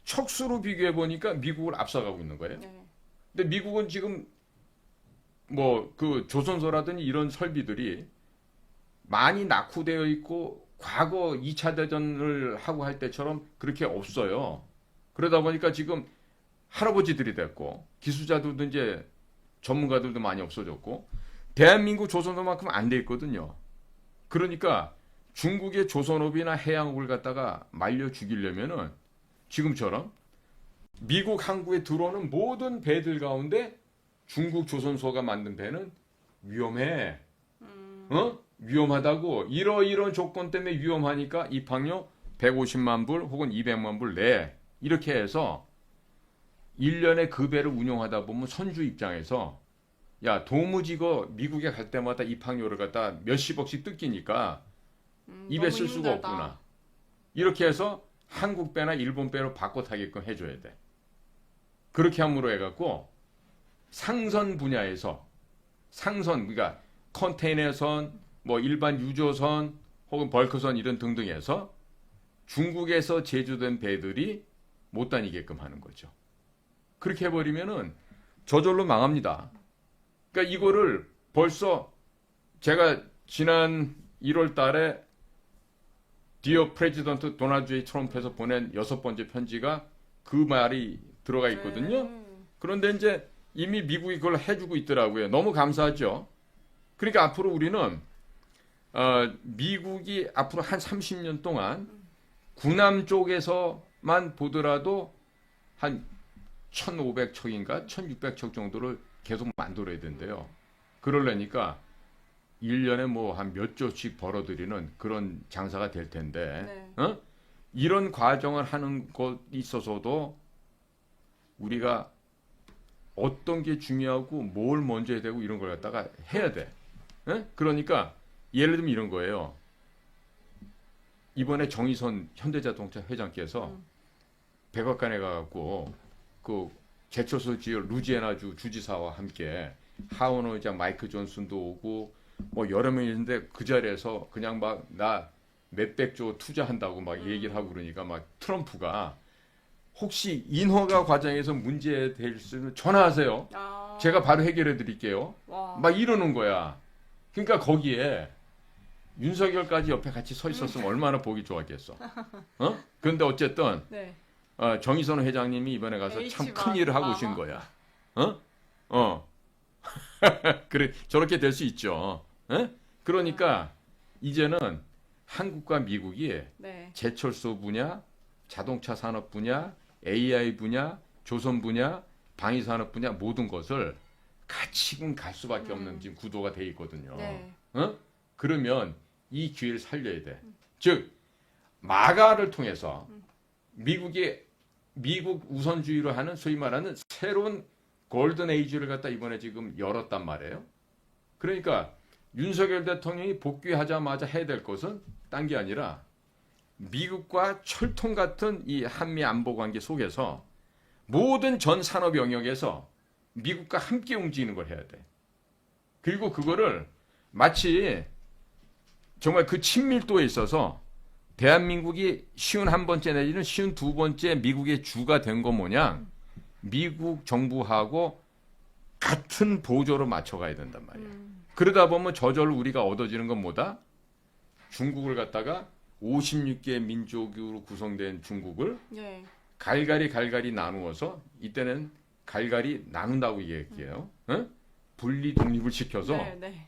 척수로 비교해 보니까 미국을 앞서가고 있는 거예요. 네. 근데 미국은 지금 뭐 그 조선소라든지 이런 설비들이 많이 낙후되어 있고 과거 2차 대전을 하고 할 때처럼 그렇게 없어요. 그러다 보니까 지금 할아버지들이 됐고 기술자들도 이제 전문가들도 많이 없어졌고 대한민국 조선업만큼 안 돼 있거든요. 그러니까 중국의 조선업이나 해양업을 갖다가 말려 죽이려면은 지금처럼 미국 항구에 들어오는 모든 배들 가운데 중국 조선소가 만든 배는 위험해. 위험하다고. 이런 조건 때문에 위험하니까 입항료 150만 불 혹은 200만 불 내. 이렇게 해서 1년에 그 배를 운용하다 보면 선주 입장에서 야 도무지가 미국에 갈 때마다 입항료를 갖다 몇십억씩 뜯기니까 입에 쓸 수가 힘들다. 없구나. 이렇게 해서 한국 배나 일본 배로 바꿔 타게끔 해줘야 돼. 그렇게 함으로 해갖고 상선 분야에서 그러니까 컨테이너선, 뭐 일반 유조선 혹은 벌크선 이런 등등에서 중국에서 제조된 배들이 못 다니게끔 하는 거죠. 그렇게 해버리면은 저절로 망합니다. 그러니까 이거를 벌써 제가 지난 1월 달에 디어 프레지던트 도널드 J 트럼프에서 보낸 6번째 편지가 그 말이 들어가 있거든요. 그런데 이제 이미 미국이 그걸 해주고 있더라고요. 너무 감사하죠. 그러니까 앞으로 우리는 미국이 앞으로 한 30년 동안 군함 쪽에서만 보더라도 한 1,500척인가 1,600척 정도를 계속 만들어야 된대요. 그러려니까 1년에 뭐 한 몇 조씩 벌어들이는 그런 장사가 될 텐데 네. 이런 과정을 하는 것 있어서도 우리가 어떤 게 중요하고 뭘 먼저 해야 되고 이런 걸 갖다가 해야 돼. 그러니까 예를 들면 이런 거예요. 이번에 정의선 현대자동차 회장께서 백악관에 가갖고 그 제철소 지역 루지애나주 주지사와 함께 하원 의장 마이크 존슨도 오고 뭐 여러 명이 있는데 그 자리에서 그냥 막 나 몇백조 투자한다고 막 얘기를 하고 그러니까 막 트럼프가 혹시 인허가 과정에서 문제될 수는 전화하세요. 제가 바로 해결해 드릴게요. 막 이러는 거야. 그러니까 거기에 윤석열까지 옆에 같이 서 있었으면 얼마나 보기 좋았겠어. 그런데 어쨌든 네. 정의선 회장님이 이번에 가서 참 큰 일을 하고 오신 거야. 그래 저렇게 될 수 있죠. 그러니까 이제는 한국과 미국이 네. 제철소 분야, 자동차 산업 분야, AI 분야, 조선 분야, 방위 산업 분야 모든 것을 같이 갈 수밖에 없는 지금 구도가 돼 있거든요. 네. 그러면 이 기회를 살려야 돼. 즉 마가를 통해서 미국 우선주의로 하는 소위 말하는 새로운 골든 에이지를 갖다 이번에 지금 열었단 말이에요. 그러니까 윤석열 대통령이 복귀하자마자 해야 될 것은 딴 게 아니라 미국과 철통 같은 이 한미 안보 관계 속에서 모든 전 산업 영역에서 미국과 함께 움직이는 걸 해야 돼. 그리고 그거를 마치 정말 그 친밀도에 있어서 대한민국이 쉬운 한 번째 내지는 쉬운 두 번째 미국의 주가 된 거 모양 미국 정부하고 같은 보조로 맞춰가야 된단 말이야. 그러다 보면 저절로 우리가 얻어지는 건 뭐다? 중국을 갖다가 56개 민족으로 구성된 중국을 네. 갈갈이 나누어서 이때는 갈갈이 나눈다고 얘기해요. 분리 독립을 시켜서 네.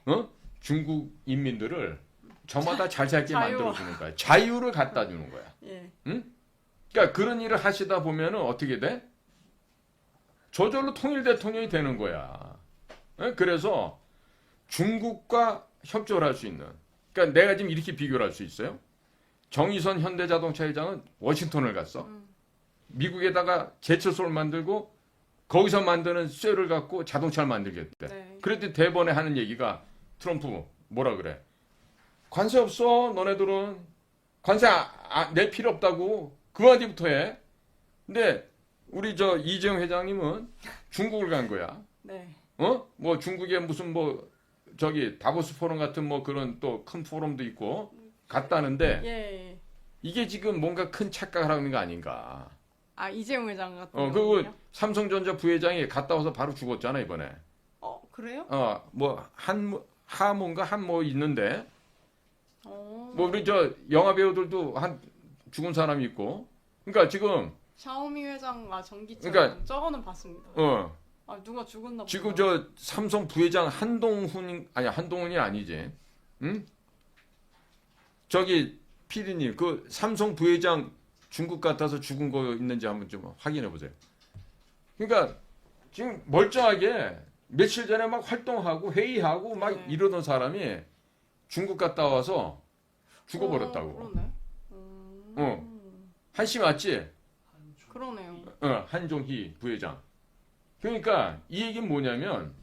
중국 인민들을 저마다 잘 살게 자유. 만들어주는 거야. 자유를 갖다 주는 거야. 예. 그러니까 그런 일을 하시다 보면은 어떻게 돼? 저절로 통일 대통령이 되는 거야. 그래서 중국과 협조를 할 수 있는. 그러니까 내가 지금 이렇게 비교를 할 수 있어요. 정의선 현대자동차 회장은 워싱턴을 갔어. 미국에다가 제철소를 만들고 거기서 만드는 쇠를 갖고 자동차를 만들겠대. 네. 그랬더니 대번에 하는 얘기가 트럼프 뭐라 그래? 관세 없어 너네들은. 관세 낼 필요 없다고. 그 뒤부터 해. 근데 우리 저 이재용 회장님은 중국을 간 거야. 네. 뭐 중국에 무슨 뭐 저기 다보스 포럼 같은 뭐 그런 또 큰 포럼도 있고 갔다는데 예. 이게 지금 뭔가 큰 착각을 하는 거 아닌가. 이재용 회장 같은 그리고 경우는요? 삼성전자 부회장이 갔다 와서 바로 죽었잖아 이번에. 그래요? 뭐 하모인가 한 뭐 있는데 어. 뭐 우리 저 영화 배우들도 한 죽은 사람이 있고. 그러니까 지금 샤오미 회장 전기차 그러니까- 저거는 봤습니다. 누가 죽었나 보다. 지금 저 삼성 부회장 한동훈이 아니지. 응? 저기 PD님 그 삼성 부회장 중국 갔다서 죽은 거 있는지 한번 좀 확인해 보세요. 그러니까 지금 멀쩡하게 며칠 전에 막 활동하고 회의하고 막 네. 이러던 사람이 중국 갔다 와서 죽어버렸다고. 그러네. 한씨 맞지? 그러네요. 한종희 부회장. 그러니까 이 얘기는 뭐냐면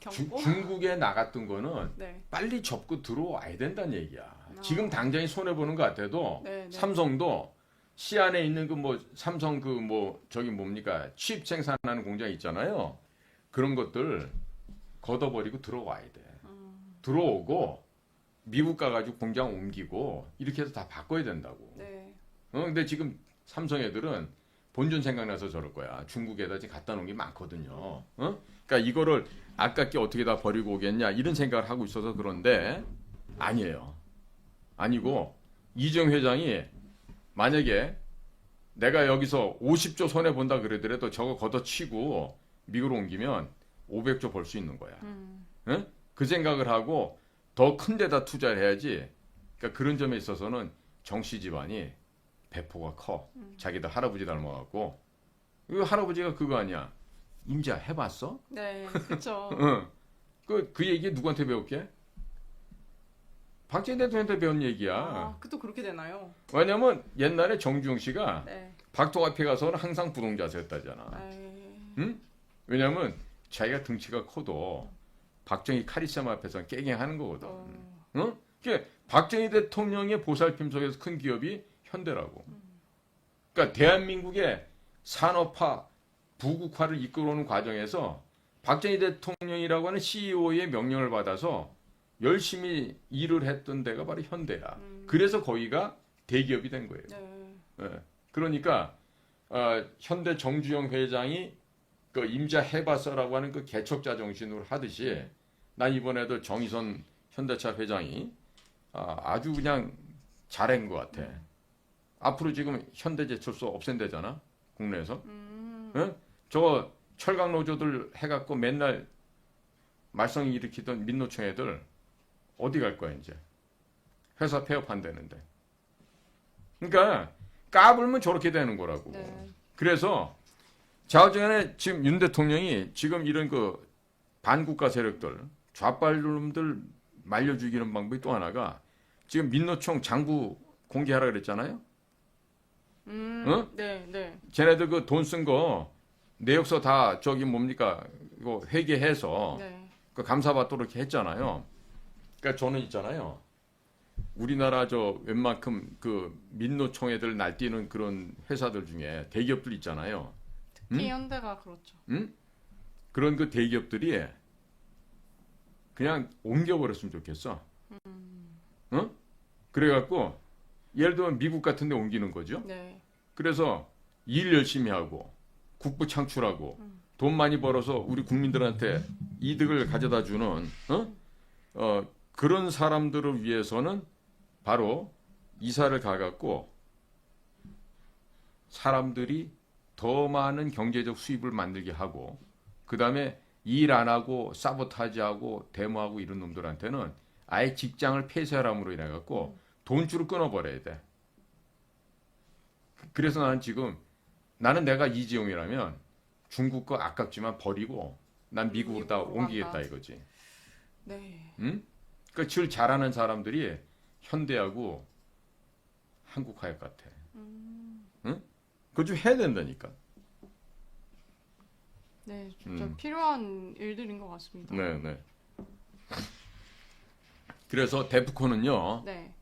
경고? 중국에 나갔던 거는 네. 빨리 접고 들어와야 된다는 얘기야. 지금 당장에 손해 보는 것 같아도 네. 삼성도 시 안에 있는 그 뭐 삼성 그 뭐 저기 뭡니까 칩 생산하는 공장 있잖아요. 그런 것들 걷어버리고 들어와야 돼. 들어오고 미국 가가지고 공장 옮기고 이렇게 해서 다 바꿔야 된다고. 네. 근데 지금 삼성 애들은 본전 생각나서 저럴 거야. 중국에다 지금 갖다 놓은 게 많거든요. 그러니까 이거를 아깝게 어떻게 다 버리고 오겠냐 이런 생각을 하고 있어서 그런데 아니에요. 아니고 이재용 회장이 만약에 내가 여기서 50조 손해 본다 그러더라도 저거 걷어치고 미국으로 옮기면 500조 벌 수 있는 거야. 응? 그 생각을 하고 더 큰 데다 투자를 해야지. 그러니까 그런 점에 있어서는 정씨 집안이 배포가 커. 자기들 할아버지 닮아갖고. 이 할아버지가 그거 아니야. 임자 해봤어? 네, 그렇죠. 응. 그 얘기 누구한테 배웠게? 박정희 대통령한테 배운 얘기야. 아, 그또 그렇게 되나요? 왜냐면 옛날에 정주영 씨가 네. 박통 앞에 가서는 항상 부동자세였다잖아. 응? 왜냐면 자기가 등치가 커도 박정희 카리스마 앞에서는 깨갱하는 거거든. 응? 그러니까 박정희 대통령의 보살핌 속에서 큰 기업이 현대라고. 그러니까 대한민국의 산업화, 부국화를 이끌어오는 과정에서 박정희 대통령이라고 하는 CEO의 명령을 받아서 열심히 일을 했던 데가 바로 현대야. 그래서 거기가 대기업이 된 거예요. 네. 그러니까 현대 정주영 회장이 그 임자 해봤어라고 하는 그 개척자 정신으로 하듯이 난 이번에도 정의선 현대차 회장이 아주 그냥 잘한 것 같아. 앞으로 지금 현대제철소 없앤대잖아 국내에서. 네? 저거 철강 노조들 해갖고 맨날 말썽 일으키던 민노총 애들 어디 갈 거야 이제? 회사 폐업한다는데. 그러니까 까불면 저렇게 되는 거라고. 네. 그래서 자우전에 지금 윤 대통령이 지금 이런 그 반국가 세력들 좌빨놈들 말려 죽이는 방법이 또 하나가 지금 민노총 장부 공개하라 그랬잖아요. 응? 네, 네. 쟤네들 그 돈 쓴 거 내역서 다 저기 뭡니까 이거 회계해서 네. 그 감사받도록 이렇게 했잖아요. 그러니까 저는 있잖아요. 우리나라 저 웬만큼 그 민노총 애들 날뛰는 그런 회사들 중에 대기업들 있잖아요. 특히 현대가 그렇죠. 응? 그런 그 대기업들이 그냥 옮겨버렸으면 좋겠어. 응? 그래갖고 예를 들면 미국 같은 데 옮기는 거죠. 네. 그래서 일 열심히 하고 국부 창출하고 돈 많이 벌어서 우리 국민들한테 이득을 가져다 주는 그런 사람들을 위해서는 바로 이사를 가갖고 사람들이 더 많은 경제적 수입을 만들게 하고 그 다음에 일 안 하고 사보타지하고 데모하고 이런 놈들한테는 아예 직장을 폐쇄하람으로 인해 갖고 돈줄을 끊어버려야 돼. 그래서 나는 내가 이재용이라면 중국 거 아깝지만 버리고 난 미국으로 다 옮기겠다 이거지. 네. 응? 그러니까 제일 잘하는 사람들이 현대하고 한국화역 같아. 응? 그거 좀 해야 된다니까. 네, 진짜 필요한 일들인 것 같습니다. 네, 네. 그래서 데프콘은요. 네.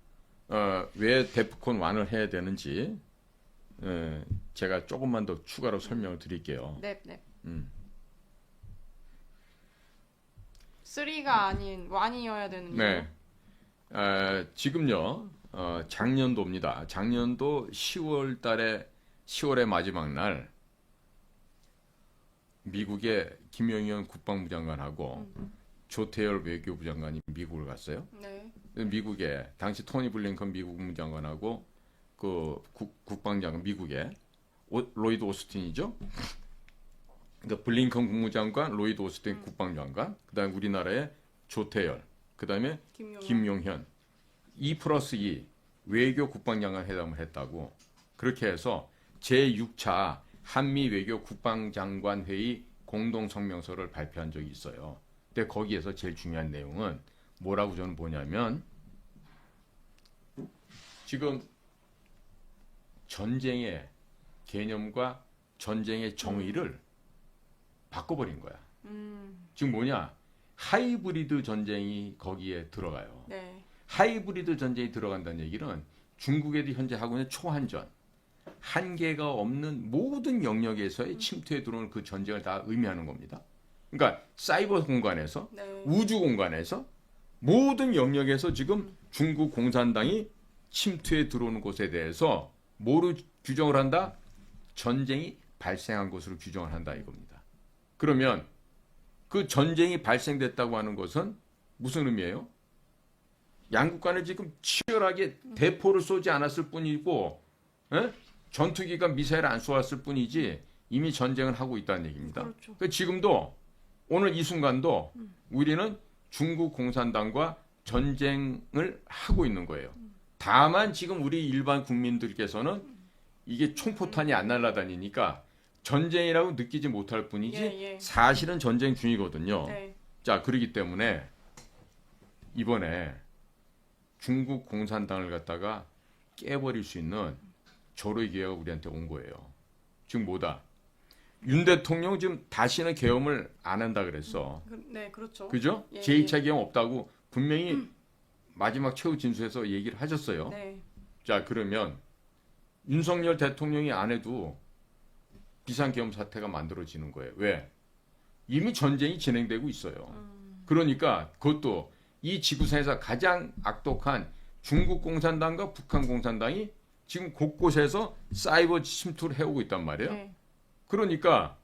왜 데프콘 1을 해야 되는지 제가 조금만 더 추가로 설명을 드릴게요. 네, 네. 3가 아닌 1이어야 되는 네. 지금요. 작년도입니다. 작년도 10월 달에 10월의 마지막 날 미국의 김영현 국방부 장관하고 조태열 외교부 장관이 미국을 갔어요. 네. 미국에 당시 토니 블링컨 미국 국무장관하고 그 국방장관 미국의 로이드 오스틴이죠. 그러니까 블링컨 국무장관, 로이드 오스틴 국방장관, 그다음에 우리나라의 조태열, 그다음에 김용현 2+2 외교 국방장관 회담을 했다고. 그렇게 해서 제6차 한미 외교 국방장관 회의 공동 성명서를 발표한 적이 있어요. 근데 거기에서 제일 중요한 내용은 뭐라고 저는 보냐면 지금 전쟁의 개념과 전쟁의 정의를 바꿔버린 거야. 지금 뭐냐? 하이브리드 전쟁이 거기에 들어가요. 네. 하이브리드 전쟁이 들어간다는 얘기는 중국에도 현재 하고 있는 초한전, 한계가 없는 모든 영역에서의 침투에 들어오는 그 전쟁을 다 의미하는 겁니다. 그러니까 사이버 공간에서, 네. 우주 공간에서 모든 영역에서 지금 중국 공산당이 침투에 들어오는 곳에 대해서 뭐로 규정을 한다? 전쟁이 발생한 것으로 규정을 한다 이겁니다. 그러면 그 전쟁이 발생됐다고 하는 것은 무슨 의미예요? 양국 간에 지금 치열하게 대포를 쏘지 않았을 뿐이고 전투기가 미사일을 안 쏘았을 뿐이지 이미 전쟁을 하고 있다는 얘기입니다. 그렇죠. 그러니까 지금도 오늘 이 순간도 우리는 중국 공산당과 전쟁을 하고 있는 거예요. 다만 지금 우리 일반 국민들께서는 이게 총포탄이 안 날아다니니까 전쟁이라고 느끼지 못할 뿐이지 예. 사실은 전쟁 중이거든요. 네. 자, 그렇기 때문에 이번에 중국 공산당을 갖다가 깨버릴 수 있는 절호의 기회가 우리한테 온 거예요. 지금 뭐다? 윤 대통령 지금 다시는 계엄을 안 한다 그랬어. 네, 그렇죠. 그죠? 예, 제2차 계엄 없다고 분명히 마지막 최후 진술에서 얘기를 하셨어요. 네. 자, 그러면 윤석열 대통령이 안 해도 비상계엄 사태가 만들어지는 거예요. 왜? 이미 전쟁이 진행되고 있어요. 그러니까 그것도 이 지구상에서 가장 악독한 중국 공산당과 북한 공산당이 지금 곳곳에서 사이버 침투를 해오고 있단 말이에요. 네. 그러니까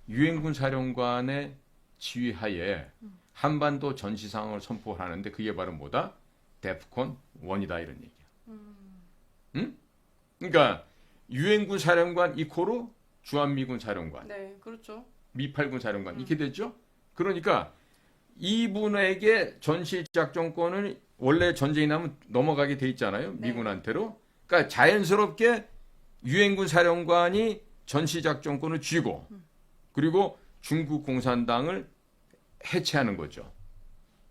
유엔군 사령관의 지휘하에 한반도 전시 상황을 선포하는데 그게 바로 뭐다? 데프콘 1이다 이런 얘기야. 응? 그러니까 유엔군 사령관 이코로 주한미군 사령관, 네, 그렇죠. 미8군 사령관 이렇게 됐죠? 그러니까 이분에게 전시 작전권을 원래 전쟁이 나면 넘어가게 돼 있잖아요. 네. 미군한테로. 그러니까 자연스럽게 유엔군 사령관이 전시 작전권을 쥐고 그리고 중국 공산당을 해체하는 거죠.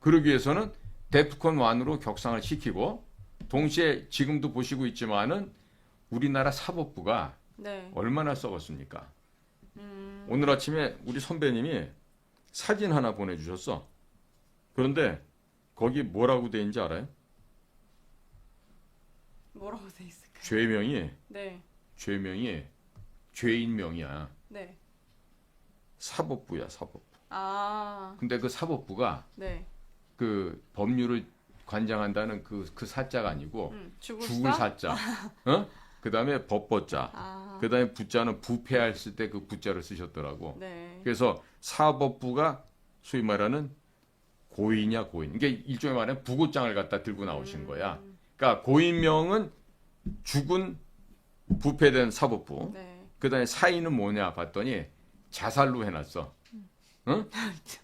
그러기 위해서는 데프콘 1으로 격상을 시키고 동시에 지금도 보시고 있지만은 우리나라 사법부가 네. 얼마나 썩었습니까? 오늘 아침에 우리 선배님이 사진 하나 보내주셨어. 그런데 거기 뭐라고 돼 있는지 알아요? 뭐라고 돼 있을까요? 죄명이 네. 죄인명이야. 네. 사법부야, 사법부. 아. 근데 그 사법부가 네. 그 법률을 관장한다는 그 사자가 아니고 죽을 사자. 어? 그다음에 법보자. 아. 그다음에 부자는 부패했을 때 그 부자를 쓰셨더라고. 네. 그래서 사법부가 소위 말하는 고인이야, 고인. 이게 일종의 말하면 부고장을 갖다 들고 나오신 거야. 그러니까 고인명은 죽은 부패된 사법부. 네. 그다음에 사인은 뭐냐 봤더니 자살로 해놨어. 응?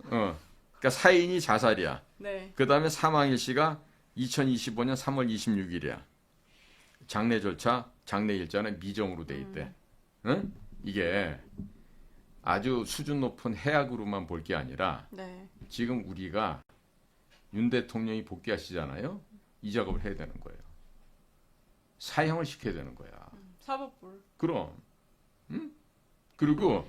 그러니까 사인이 자살이야. 네. 그다음에 사망일시가 2025년 3월 26일이야. 장례 절차, 장례 일자는 미정으로 돼 있대. 응? 이게 아주 수준 높은 해악으로만 볼 게 아니라 네. 지금 우리가 윤 대통령이 복귀하시잖아요. 이 작업을 해야 되는 거예요. 사형을 시켜야 되는 거야. 사법부. 그럼. 응? 그리고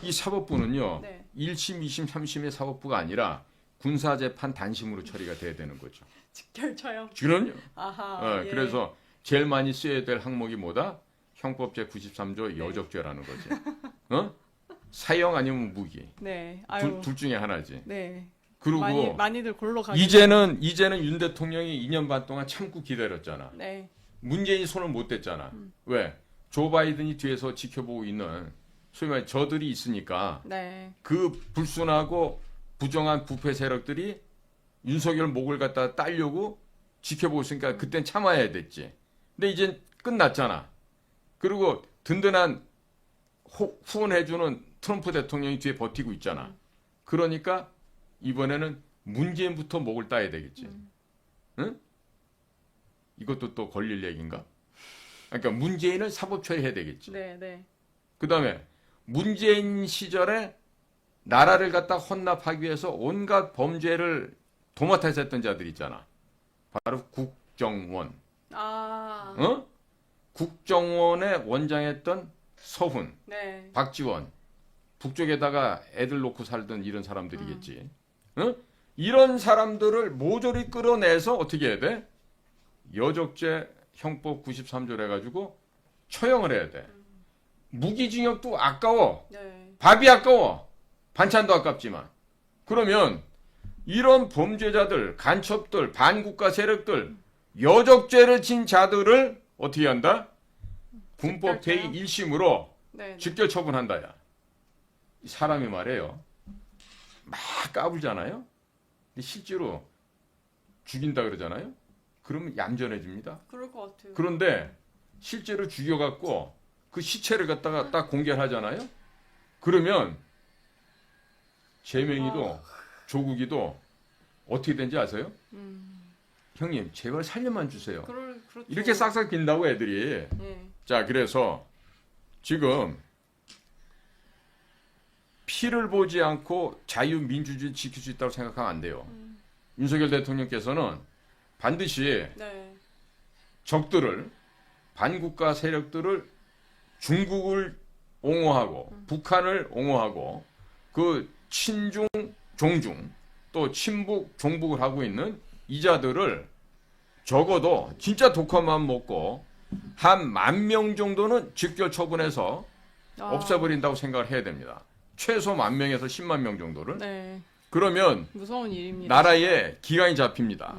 이 사법부는요. 네. 1심, 2심, 3심의 사법부가 아니라 군사재판 단심으로 처리가 돼야 되는 거죠. 직결 처형. 그럼요. 아하. 예. 그래서 제일 많이 쓰여야 될 항목이 뭐다? 형법 제93조 네. 여적죄라는 거지. 어? 사형 아니면 무기. 네. 아유. 둘 중에 하나지. 네. 그리고 많이들 골로 가죠. 이제는 윤 대통령이 2년 반 동안 참고 기다렸잖아. 네. 문재인이 손을 못 댔잖아. 왜? 조 바이든이 뒤에서 지켜보고 있는 소위 말해 저들이 있으니까 네. 그 불순하고 부정한 부패 세력들이 윤석열 목을 갖다 따려고 지켜보고 있으니까 그땐 참아야 됐지. 근데 이제 끝났잖아. 그리고 든든한 후원해주는 트럼프 대통령이 뒤에 버티고 있잖아. 그러니까 이번에는 문재인부터 목을 따야 되겠지. 응? 이것도 또 걸릴 얘기인가? 그러니까 문재인을 사법 처리해야 되겠지. 네, 네. 그다음에 문재인 시절에 나라를 갖다 헌납하기 위해서 온갖 범죄를 도맡아서 했던 자들 있잖아. 바로 국정원. 아. 어? 국정원의 원장했던 서훈, 네. 박지원, 북쪽에다가 애들 놓고 살던 이런 사람들이겠지. 어? 이런 사람들을 모조리 끌어내서 어떻게 해야 돼? 여적죄 형법 93조를 해가지고 처형을 해야 돼. 무기징역도 아까워. 네. 밥이 아까워. 반찬도 아깝지만. 그러면 이런 범죄자들, 간첩들, 반국가 세력들, 여적죄를 진 자들을 어떻게 한다? 군법 직결 제1심으로 네. 직결 처분한다. 야. 이 사람이 말이에요. 막 까불잖아요. 근데 실제로 죽인다 그러잖아요. 그러면 얌전해집니다. 그럴 것 같아요. 그런데 실제로 죽여갖고 그 시체를 갖다가 딱 공개를 하잖아요. 그러면 재명이도 조국이도 어떻게 된지 아세요? 형님 제발 살려만 주세요. 그렇죠. 이렇게 싹싹 빈다고 애들이. 예. 자, 그래서 지금 피를 보지 않고 자유민주주의 지킬 수 있다고 생각하면 안 돼요. 윤석열 대통령께서는 반드시 네. 적들을, 반국가 세력들을 중국을 옹호하고 북한을 옹호하고 그 친중, 종중 또 친북, 종북을 하고 있는 이자들을 적어도 진짜 독화만 먹고 한 10,000명 정도는 직결 처분해서 없애버린다고 생각을 해야 됩니다. 최소 10,000명에서 10만 명 정도를. 네. 그러면 무서운 일입니다. 나라에 기강이 잡힙니다.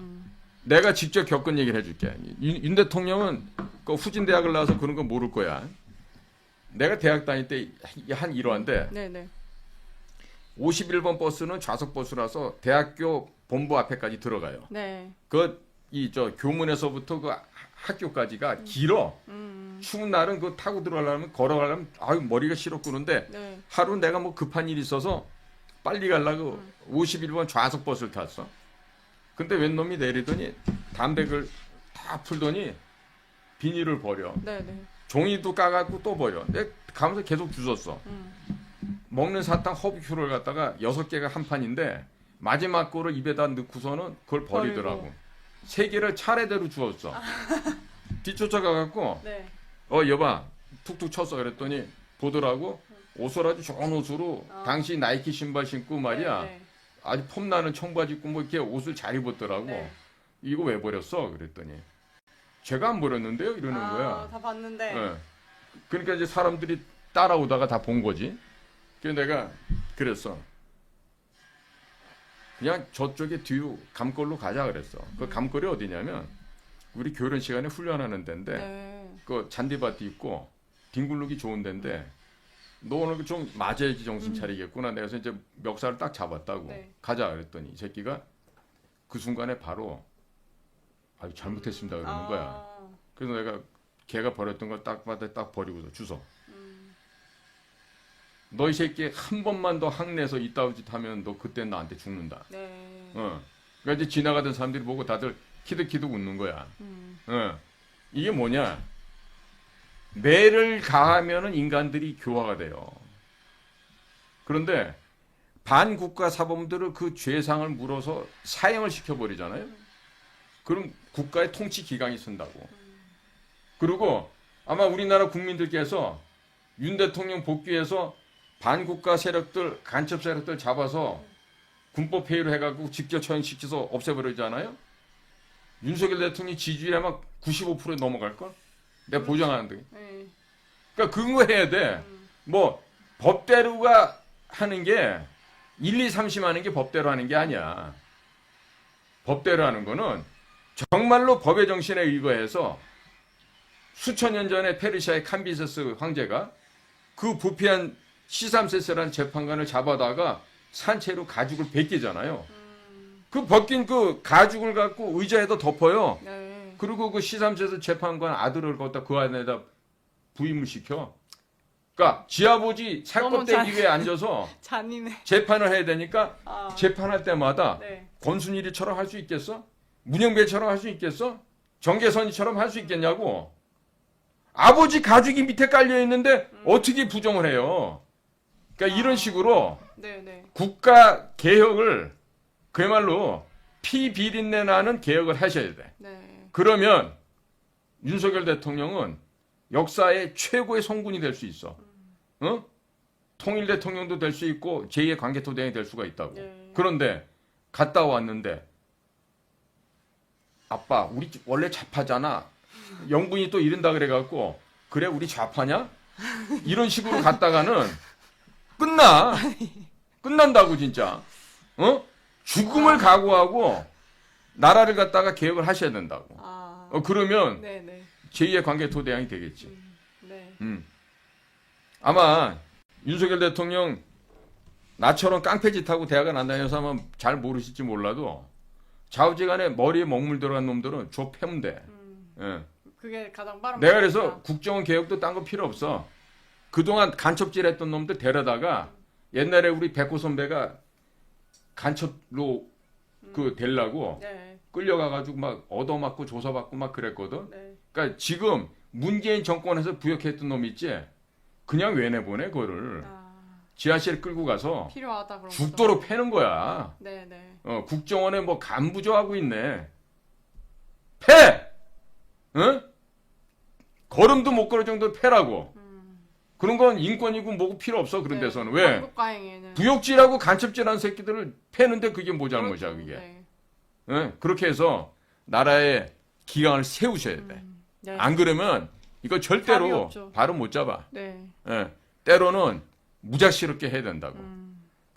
내가 직접 겪은 얘기를 해줄게. 윤 대통령은 그 후진 대학을 나와서 그런 거 모를 거야. 내가 대학 다닐 때 한 일화인데 네네. 51번 버스는 좌석 버스라서 대학교 본부 앞에까지 들어가요. 네. 교문에서부터 그 학교까지가 길어. 추운 날은 그 타고 들어가려면 걸어가려면 아유 머리가 시렵구는데 네. 하루 내가 뭐 급한 일이 있어서 빨리 가려고 51번 좌석 버스를 탔어. 근데 웬 놈이 내리더니 담배를 다 풀더니 비닐을 버려. 네네. 종이도 까갖고 또 버려. 내가 가면서 계속 주웠어. 먹는 사탕 허브큐를 갖다가 6개가 한 판인데 마지막 거를 입에다 넣고서는 그걸 버리더라고. 3개를 차례대로 주웠어. 뒤쫓아가갖고 네. 여봐 툭툭 쳤어. 그랬더니 보더라고. 옷을 아주 좋은 옷으로 당시 나이키 신발 신고 말이야. 네. 아주 폼나는 청바지 입고 뭐 이렇게 옷을 잘 입었더라고. 네. 이거 왜 버렸어? 그랬더니 제가 안 버렸는데요? 이러는 거야. 다 봤는데. 네. 그러니까 이제 사람들이 따라오다가 다 본 거지. 그래서 내가 그랬어. 그냥 저쪽에 뒤로 감골로 가자 그랬어. 그 감골이 어디냐면 우리 교련 시간에 훈련하는 데인데 네. 그 잔디밭이 있고 뒹굴르기 좋은 데인데 너 오늘 좀 맞아야지 정신 차리겠구나. 내가 이제 멱살을 딱 잡았다고. 네. 가자 그랬더니 이 새끼가 그 순간에 바로 아유 잘못했습니다 그러는 거야. 그래서 내가 걔가 버렸던 걸 딱 받아 딱 버리고서 주워. 너 이 새끼 한 번만 더 항내서 이따위 짓 하면 너 그때 나한테 죽는다. 네. 그러니까 이제 지나가던 사람들이 보고 다들 키득키득 웃는 거야. 이게 뭐냐? 매를 가하면은 인간들이 교화가 돼요. 그런데 반국가 사범들을 그 죄상을 물어서 사형을 시켜버리잖아요. 그럼 국가의 통치 기강이 쓴다고. 그리고 아마 우리나라 국민들께서 윤 대통령 복귀해서 반국가 세력들, 간첩 세력들 잡아서 군법 폐위를 해가지고 직접 처형시켜서 없애버리잖아요. 윤석열 대통령 지지율이 아마 95%에 넘어갈걸? 내가 보장하는데. 네. 그러니까 그거 해야 돼. 뭐 법대로가 하는 게 1, 2, 3심 하는 게 법대로 하는 게 아니야. 법대로 하는 거는 정말로 법의 정신에 의거해서 수천 년 전에 페르시아의 캄비세스 황제가 그 부패한 시삼세세라는 재판관을 잡아다가 산채로 가죽을 벗기잖아요. 그 벗긴 그 가죽을 갖고 의자에다 덮어요. 네. 그리고 그 시삼세세 재판관 아들을 갖다 그 안에다 부임을 시켜. 그러니까 지아버지 살껍데기 위에 앉아서 잔인해. 재판을 해야 되니까 재판할 때마다 네. 권순일이처럼 할 수 있겠어? 문영배처럼 할 수 있겠어? 정계선이처럼 할 수 있겠냐고. 아버지 가죽이 밑에 깔려 있는데 어떻게 부정을 해요? 그러니까 이런 식으로 네네. 국가 개혁을 그야말로 피비린내 나는 개혁을 하셔야 돼. 네. 그러면 윤석열 대통령은 역사의 최고의 성군이 될 수 있어. 통일 대통령도 될 수 있고 제2의 관계토대장이 될 수가 있다고. 네. 그런데 갔다 왔는데 아빠 우리 원래 좌파잖아. 영분이 또 이른다 그래갖고 그래 우리 좌파냐? 이런 식으로 갔다가는 끝난다고 진짜. 죽음을 각오하고 나라를 갖다가 개혁을 하셔야 된다고. 그러면 네네. 제2의 관계토대장이 되겠지. 네. 아마 윤석열 대통령 나처럼 깡패짓하고 대학을 안 다녀서 아마 잘 모르실지 몰라도 좌우지간에 머리에 먹물 들어간 놈들은 줘 패면 돼. 예. 그게 가장 빠른 내가 그래서 방법이다. 국정원 개혁도 딴 거 필요 없어. 그동안 간첩질했던 놈들 데려다가 옛날에 우리 백호 선배가 간첩로 그 되려고 네. 끌려가가지고 막 얻어맞고 조사받고 막 그랬거든. 네. 그러니까 지금 문재인 정권에서 부역했던 놈 있지? 그냥 왜 내보내 그거를. 지하실에 끌고 가서 필요하다 그런 죽도록 거죠. 패는 거야. 네네. 국정원에 뭐 간부조하고 있네. 패! 응? 걸음도 못 걸을 정도로 패라고. 그런 건 인권이고 뭐고 필요 없어 그런 네. 데서는. 왜? 한국가행에는 부역질하고 간첩질하는 새끼들을 패는데 그게 뭐 잘못이야 그렇죠. 그게. 네. 응? 그렇게 해서 나라의 기강을 세우셔야 돼. 네. 안 그러면 이거 답이 절대로 없죠. 바로 못 잡아. 네. 예. 때로는 무작스럽게 해야 된다고.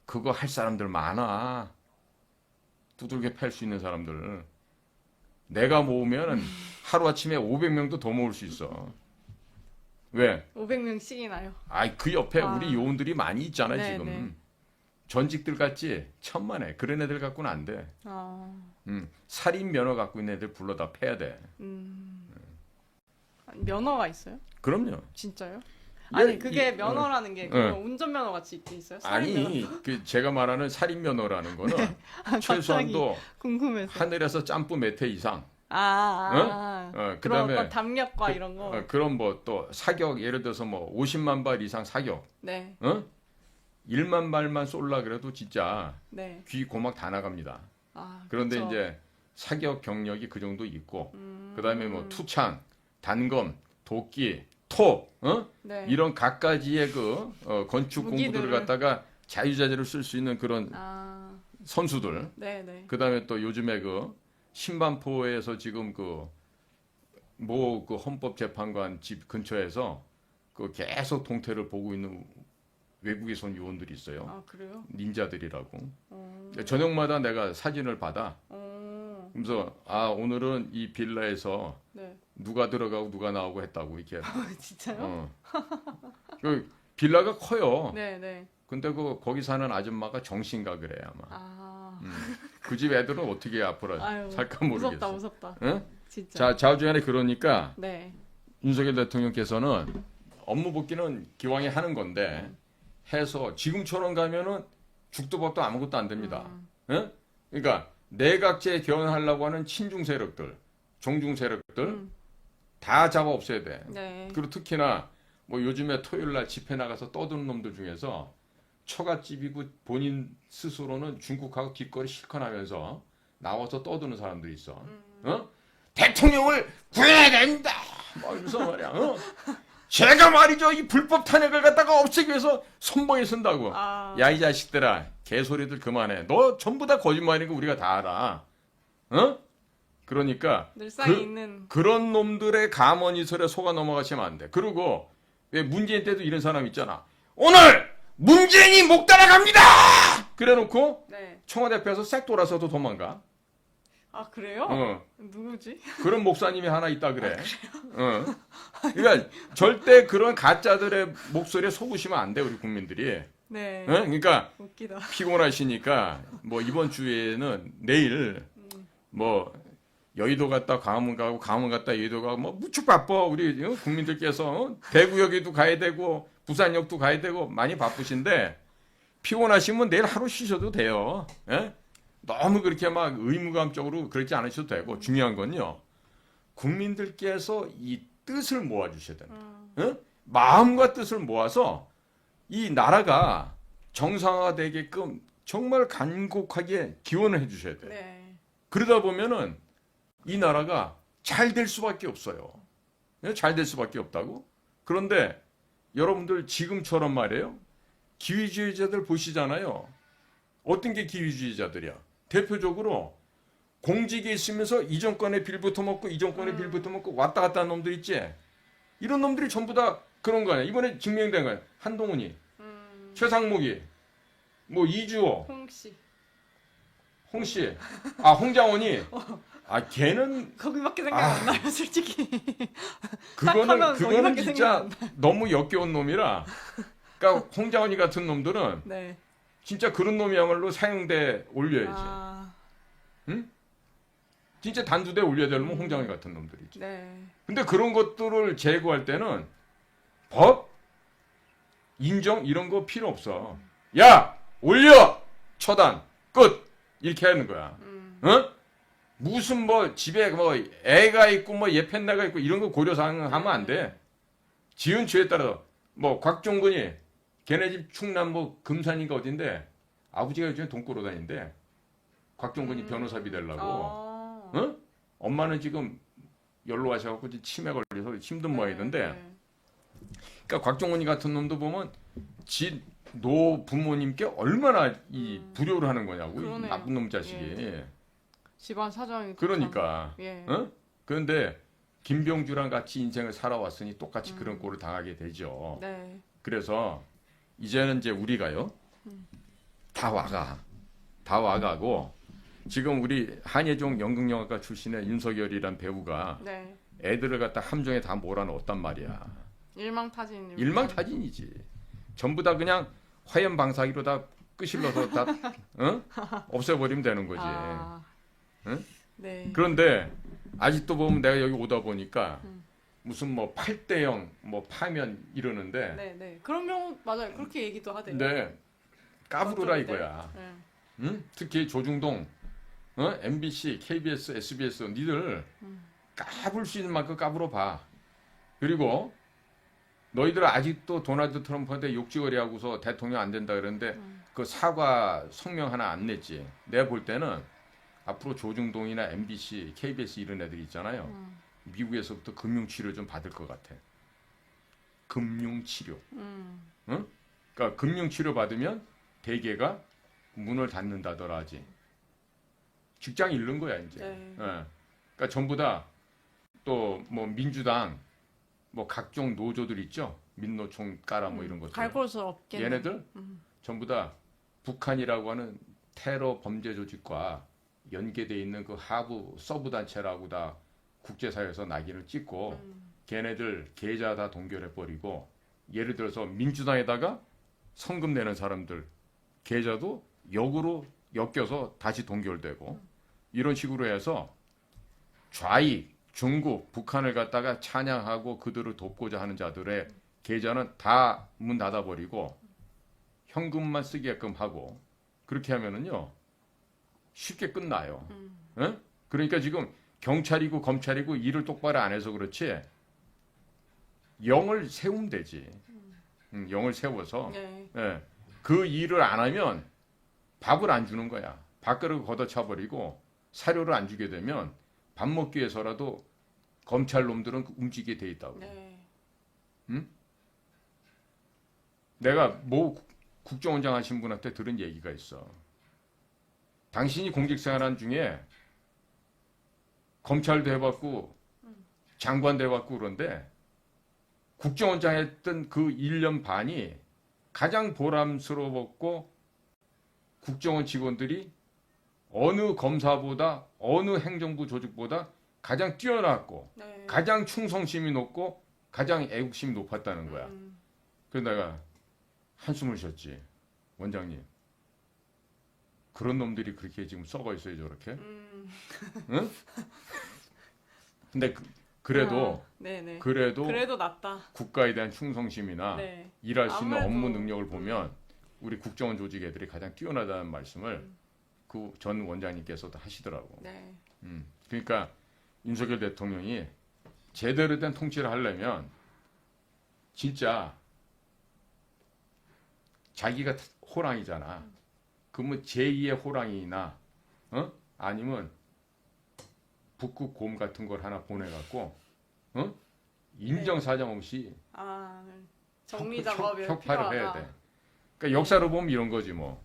그거 할 사람들 많아. 두들겨 팰 수 있는 사람들. 내가 모으면 하루아침에 500명도 더 모을 수 있어. 왜? 500명씩이나요. 아이, 그 옆에 아. 우리 요원들이 많이 있잖아, 네, 지금. 네. 전직들 같지? 천만에. 그런 애들 갖고는 안 돼. 살인 면허 갖고 있는 애들 불러다 패야 돼. 면허가 있어요? 그럼요. 진짜요? 예, 아니 그게 면허라는 게 그냥 어. 운전면허 같이 있게 있어요? 살인 면허? 아니, 그 제가 말하는 살인 면허라는 거는 갑자기 최소한도 궁금해서. 하늘에서 짬뿌 몇 회 이상. 그런 그다음에 어떤 담력과 이런 거. 그런 뭐 또 사격 예를 들어서 뭐 50만 발 이상 사격. 네. 1만 발만 쏠라 그래도 진짜 네. 귀 고막 다 나갑니다. 아, 그런데 그쵸. 이제 사격 경력이 그 정도 있고 그다음에 뭐 투창, 단검, 도끼, 토, 네. 이런 각가지의 그 건축 공부들을 무기들을. 갖다가 자유자재로 쓸 수 있는 그런 선수들. 네네. 그다음에 또 요즘에 그 신반포에서 지금 그 헌법재판관 집 근처에서 그 계속 동태를 보고 있는 외국에서 온 요원들이 있어요. 아 그래요? 닌자들이라고. 저녁마다 내가 사진을 받아. 그래서 오늘은 이 빌라에서 네. 누가 들어가고 누가 나오고 했다고 이렇게. 진짜요? 그 빌라가 커요. 네네. 근데 거기 사는 아줌마가 정신가 그래 아마. 아. 그 집 애들은 어떻게 앞으로 아유, 살까 모르겠어. 무섭다 무섭다. 응? 진짜. 자, 좌우지간에 그러니까 네. 윤석열 대통령께서는 업무 복귀는 기왕에 하는 건데 해서 지금처럼 가면은 죽도 밥도 아무것도 안 됩니다. 응? 그러니까 내각제 개헌하려고 하는 친중 세력들, 종중 세력들 다 잡아 없애야 돼. 네. 그리고 특히나 뭐 요즘에 토요일 날 집회 나가서 떠드는 놈들 중에서 처갓집이고 본인 스스로는 중국하고 뒷거리 실컷 하면서 나와서 떠드는 사람들이 있어. 대통령을 구해야 된다. 막 이러면서 말이야. 제가 말이죠. 이 불법 탄핵을 갖다가 없애기 위해서 선봉에 쓴다고. 야, 이 자식들아. 개소리들 그만해. 너 전부 다 거짓말이고 우리가 다 알아. 그러니까 늘상에 있는 그런 놈들의 감언이설에 속아 넘어가시면 안 돼. 그리고 왜 문재인 때도 이런 사람 있잖아. 오늘 문재인이 목 따라갑니다. 그래놓고 네. 청와대 앞에서 싹 돌아서도 도망가. 아 그래요? 누구지? 그런 목사님이 하나 있다 그래. 그러니까 절대 그런 가짜들의 목소리에 속으시면 안 돼 우리 국민들이. 네. 그러니까 웃기다. 피곤하시니까 뭐 이번 주에는 내일 뭐 여의도 갔다 광화문 가고 광화문 갔다 여의도 가고 뭐 무척 바빠 우리 국민들께서 대구역에도 가야 되고 부산역도 가야 되고 많이 바쁘신데 피곤하시면 내일 하루 쉬셔도 돼요. 예? 너무 그렇게 막 의무감적으로 그러지 않으셔도 되고 중요한 건요. 국민들께서 이 뜻을 모아주셔야 된다. 마음과 뜻을 모아서 이 나라가 정상화되게끔 정말 간곡하게 기원을 해주셔야 돼요. 네. 그러다 보면은 이 나라가 잘 될 수밖에 없어요. 잘 될 수밖에 없다고? 그런데 여러분들 지금처럼 말이에요. 기회주의자들 보시잖아요. 어떤 게 기회주의자들이야? 대표적으로 공직에 있으면서 이 정권의 빌부터 먹고 이 정권의 빌부터 먹고 왔다 갔다 하는 놈들 있지? 이런 놈들이 전부 다 그런 거 아니야. 이번에 증명된 거야. 한동훈이, 최상목이, 뭐 이주호, 홍씨, 홍장원이, 걔는 거기밖에 생각 안 나요, 솔직히. 그거는 거기밖에 진짜 너무 역겨운 놈이라. 그러니까 홍장원이 같은 놈들은 네. 진짜 그런 놈이야말로 사형대 올려야지. 아. 응? 진짜 단두대에 올려야 되려면 홍장일 같은 놈들이지. 네. 근데 그런 것들을 제거할 때는 법, 인정 이런 거 필요 없어. 야 올려 처단 끝 이렇게 하는 거야. 어? 무슨 뭐 집에 뭐 애가 있고 뭐 예편나가 있고 이런 거 고려사항 하면 안 돼. 지은 죄에 따라서 뭐 곽종근이 걔네 집 충남 뭐 금산인가 어딘데 아버지가 요즘에 돈 꾸러 다니는데 곽종근이 변호사비 되려고 어? 엄마는 지금 연로하셔갖고 치매 걸려서 힘든 모양이던데 네. 그러니까 곽종근이 같은 놈도 보면 노 부모님께 얼마나 이 불효를 하는 거냐고 이 그러네요. 나쁜 놈 자식이. 예. 집안 사정이 그러니까. 예. 어? 그런데 김병주랑 같이 인생을 살아왔으니 똑같이 그런 꼴을 당하게 되죠. 네. 그래서 이제는 이제 우리가요. 다 와가고 지금 우리 한예종 연극영화과 출신의 윤석열이란 배우가 네. 애들을 갖다 함정에 다 몰아넣었단 말이야. 일망타진이지. 전부 다 그냥 화염방사기로 다 끄실러서 다 어? 없애버리면 되는 거지. 응? 네. 그런데 아직도 보면 내가 여기 오다 보니까 무슨 뭐 8대0 뭐 파면 이러는데 네, 네. 그런 경우 맞아요. 그렇게 얘기도 하대요. 근데 까부르라 이거야. 네. 응? 특히 조중동 MBC, KBS, SBS 니들 까불 수 있는 만큼 까불어 봐. 그리고 너희들 아직도 도널드 트럼프한테 욕지거리 하고서 대통령 안 된다 그러는데 그 사과 성명 하나 안 냈지. 내가 볼 때는 앞으로 조중동이나 MBC, KBS 이런 애들 있잖아요. 미국에서부터 금융치료 좀 받을 것 같아. 금융치료. 응? 그러니까 금융치료 받으면 대개가 문을 닫는다더라지. 직장 잃는 거야 이제. 네. 그러니까 전부 다 또 뭐 민주당 뭐 각종 노조들 있죠. 민노총 까라 뭐 이런 것들. 갈 곳을 없겠네. 얘네들 전부 다 북한이라고 하는 테러 범죄 조직과 연계돼 있는 그 하부 서브 단체라고 다 국제사회에서 낙인을 찍고 걔네들 계좌 다 동결해 버리고 예를 들어서 민주당에다가 성금 내는 사람들 계좌도 역으로 엮여서 다시 동결되고 이런 식으로 해서 좌익, 중국, 북한을 갖다가 찬양하고 그들을 돕고자 하는 자들의 계좌는 다 문 닫아버리고 현금만 쓰게끔 하고 그렇게 하면은요 쉽게 끝나요. 예? 그러니까 지금 경찰이고 검찰이고 일을 똑바로 안 해서 그렇지 영을 세우면 되지. 영을 세워서 네. 예. 그 일을 안 하면 밥을 안 주는 거야. 밥그릇을 걷어차버리고 사료를 안 주게 되면 밥 먹기 위해서라도 검찰 놈들은 움직이게 돼 있다고. 네. 응? 내가 모 국정원장 하신 분한테 들은 얘기가 있어. 당신이 공직생활한 중에 검찰도 해봤고 장관도 해봤고 그런데 국정원장 했던 그 1년 반이 가장 보람스러웠고 국정원 직원들이 어느 검사보다 어느 행정부 조직보다 가장 뛰어났고 네. 가장 충성심이 높고 가장 애국심이 높았다는 거야. 그래서 내가 한숨을 쉬었지. 원장님. 그런 놈들이 그렇게 지금 썩어 있어요 저렇게. 응? 근데 그래도 네네. 그래도 낫다. 국가에 대한 충성심이나 네. 일할 수 있는 아무래도, 업무 능력을 보면 우리 국정원 조직 애들이 가장 뛰어나다는 말씀을 그 전 원장님께서도 하시더라고. 네. 그러니까 윤석열 대통령이 제대로 된 통치를 하려면 진짜 자기가 호랑이잖아. 그러면 제2의 호랑이나 아니면 북극 곰 같은 걸 하나 보내갖고 인정사정 없이 정리 작업이 혁파를 해야 돼. 그러니까 역사로 보면 이런 거지 뭐.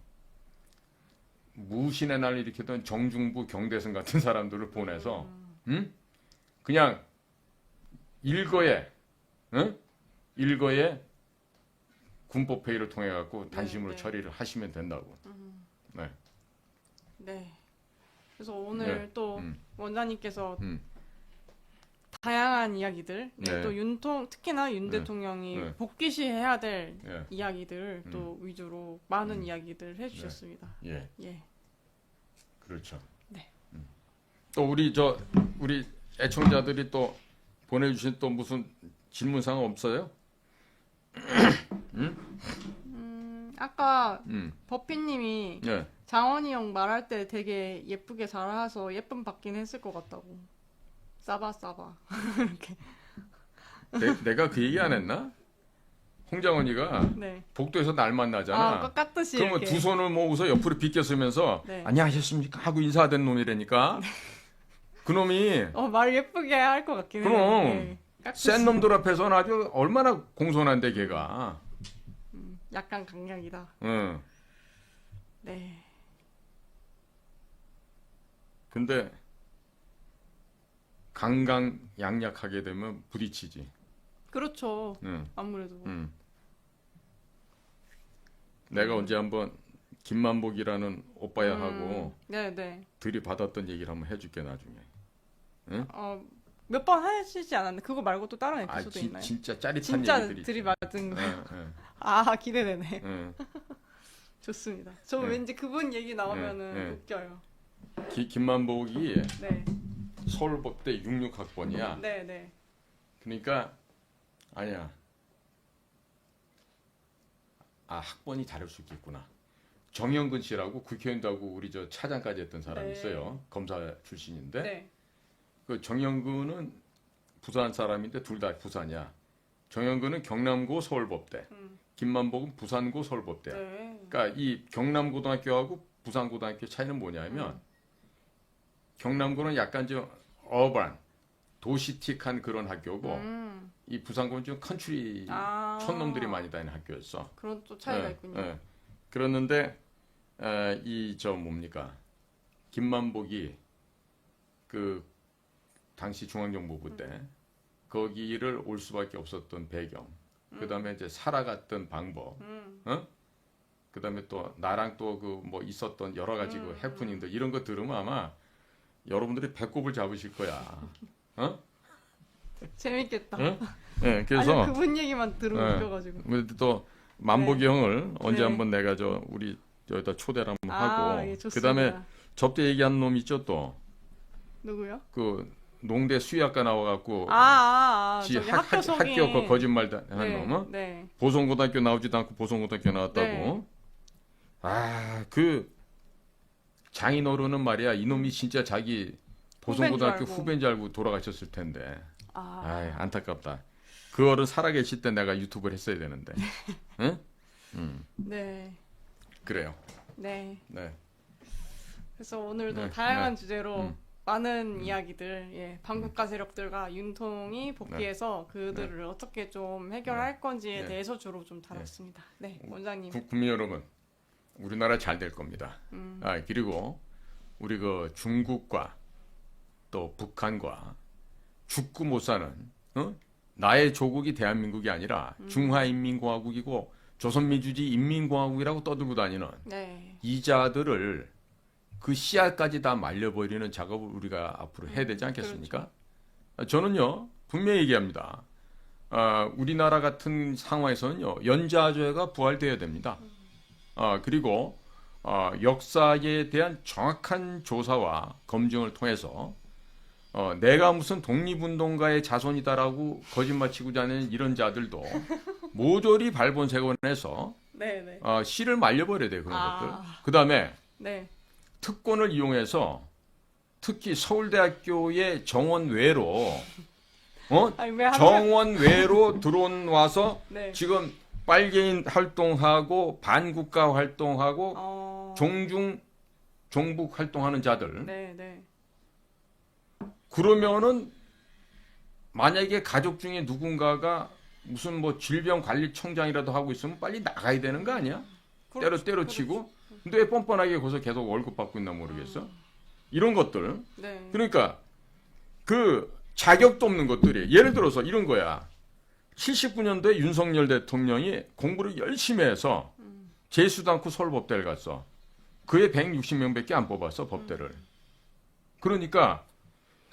무신의 날 일으켰던 정중부 경대선 같은 사람들을 보내서 그냥 일거에 군법회의를 통해 갖고 단심으로 네. 처리를 하시면 된다고. 네. 네. 그래서 오늘 네. 또 원장님께서 음. 다양한 이야기들, 네. 또 특히나 윤 네. 대통령이 네. 복귀시 해야 될 예. 이야기들 또 위주로 많은 이야기들 해주셨습니다. 예. 예. 그렇죠. 네. 또 우리 애청자들이 또 보내주신 또 무슨 질문사항 없어요? 아까 버피님이 네. 장원이 형 말할 때 되게 예쁘게 잘해서 예쁨 받긴 했을 것 같다고. 싸바. 이렇게. 내가 그 얘기 안 했나? 홍장원이가 네. 복도에서 날 만나잖아. 깎듯이 그러면 이렇게. 두 손을 모으고서 옆으로 비껴쓰면서 네. 안녕하셨습니까 하고 인사하던 놈이라니까. 그놈이 말 예쁘게 할 것 같긴 해요. 그럼 네. 센 놈들 앞에서는 아주 얼마나 공손한데 걔가. 약간 강약이다. 응. 네. 근데 강강약약하게 되면 부딪히지. 그렇죠. 응. 아무래도. 응. 내가 언제 한번 김만복이라는 오빠야하고 네네. 들이받았던 얘기를 한번 해줄게 나중에. 응? 몇 번 하시지 않았나? 그거 말고 또 다른 에피소드 있나요? 진짜 짜릿한 진짜 얘기들이 들이받은 거. 응, 응, 기대되네. 응. 좋습니다. 저 네. 왠지 그분 얘기 나오면은 네. 웃겨요. 김만복이 네. 서울법대 66학번이야. 네네. 그러니까 아니야. 학번이 다를 수 있겠구나. 정영근 씨라고 국회의원도 하고 우리 저 차장까지 했던 사람이 네. 있어요. 검사 출신인데. 네. 그 정영근은 부산 사람인데 둘 다 부산이야. 정영근은 경남고 서울법대. 김만복은 부산고 서울법대야. 네. 그러니까 이 경남고등학교하고 부산고등학교 차이는 뭐냐면 경남고는 약간 좀 어반, 도시틱한 그런 학교고 이 부산고는 좀 컨트리 촌놈들이 많이 다니는 학교였어. 그런 또 차이가 있군요. 네. 그랬는데 이 뭡니까 김만복이 그 당시 중앙정보부 때 거기를 올 수밖에 없었던 배경, 그다음에 이제 살아갔던 방법, 그다음에 또 나랑 또 그 뭐 있었던 여러 가지 그 해프닝들 이런 거 들으면 아마 여러분들이 배꼽을 잡으실 거야. 재밌겠다. 네, 그래서 아니, 그분 얘기만 들으면 웃겨가지고. 또 만복이 형을 언제 네. 한번 내가 우리 여기다 초대를 한번 하고, 예, 좋습니다. 그다음에 접대 얘기한 놈 있죠 또. 누구요? 그 농대 수의학과 나와갖고 저기 학교 속에. 학교 거짓말 한 네, 놈, 네. 보성고등학교 나오지도 않고 보성고등학교 나왔다고. 그 장인어른은 말이야 이놈이 진짜 자기 보성고등학교 후배인 줄 알고 돌아가셨을 텐데. 안타깝다. 그 어른 살아계실 때 내가 유튜브를 했어야 되는데. 응? 네. 그래요. 네. 네. 그래서 오늘도 네, 다양한 주제로 많은 이야기들, 반국가 세력들과 윤통이 복귀해서 그들을 어떻게 좀 해결할 건지에 대해서 주로 좀 다뤘습니다. 네, 원장님. 국민 여러분, 우리나라 잘 될 겁니다. 그리고 우리 그 중국과 또 북한과 죽고 못 사는 나의 조국이 대한민국이 아니라 중화인민공화국이고 조선민주주의 인민공화국이라고 떠들고 다니는 이자들을 그 씨앗까지 다 말려버리는 작업을 우리가 앞으로 해야 되지 않겠습니까? 그렇죠. 저는요 분명히 얘기합니다. 우리나라 같은 상황에서는요 연좌죄가 부활되어야 됩니다. 그리고 역사에 대한 정확한 조사와 검증을 통해서 내가 무슨 독립운동가의 자손이다라고 거짓말치고 다니는 이런 자들도 모조리 발본색원해서 씨를 말려버려야 돼요. 그런 것들. 그 다음에 특권을 이용해서 특히 서울대학교의 정원 외로 정원 외로 들어와서 지금 빨개인 활동하고 반국가 활동하고 종북 활동하는 자들 그러면은 만약에 가족 중에 누군가가 무슨 뭐 질병관리청장이라도 하고 있으면 빨리 나가야 되는 거 아니야? 때려치고 근데 왜 뻔뻔하게 거기서 계속 월급 받고 있나 모르겠어? 이런 것들. 그러니까 그 자격도 없는 것들이 예를 들어서 이런 거야. 79년도에 윤석열 대통령이 공부를 열심히 해서 재수도 않고 서울법대를 갔어. 그에 160명밖에 안 뽑았어 법대를. 그러니까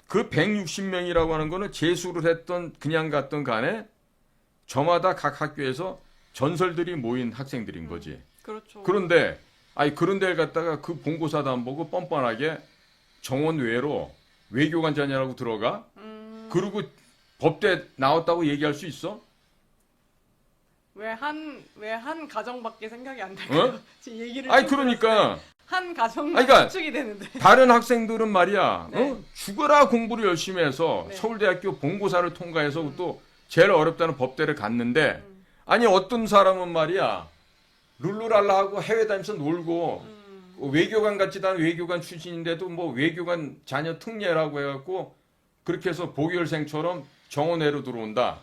그 160명이라고 하는 거는 재수를 했던 그냥 갔던 간에 저마다 각 학교에서 전설들이 모인 학생들인 거지. 그렇죠. 그런데 그런 데를 갔다가 그 본고사도 안 보고 뻔뻔하게 정원 외로 외교관 자녀라고 들어가? 그리고 법대 나왔다고 얘기할 수 있어? 왜 한 가정밖에 생각이 안 될까요? 지금 얘기를 아니 좀 그러니까 한 가정만 그러니까 추측이 되는데. 다른 학생들은 말이야, 네. 죽어라 공부를 열심히 해서 네. 서울대학교 본고사를 통과해서 또 제일 어렵다는 법대를 갔는데, 아니 어떤 사람은 말이야 룰루랄라 하고 해외 다니면서 놀고 외교관 같지도 않은 외교관 출신인데도 뭐 외교관 자녀 특례라고 해갖고 그렇게 해서 보결생처럼 정원회로 들어온다.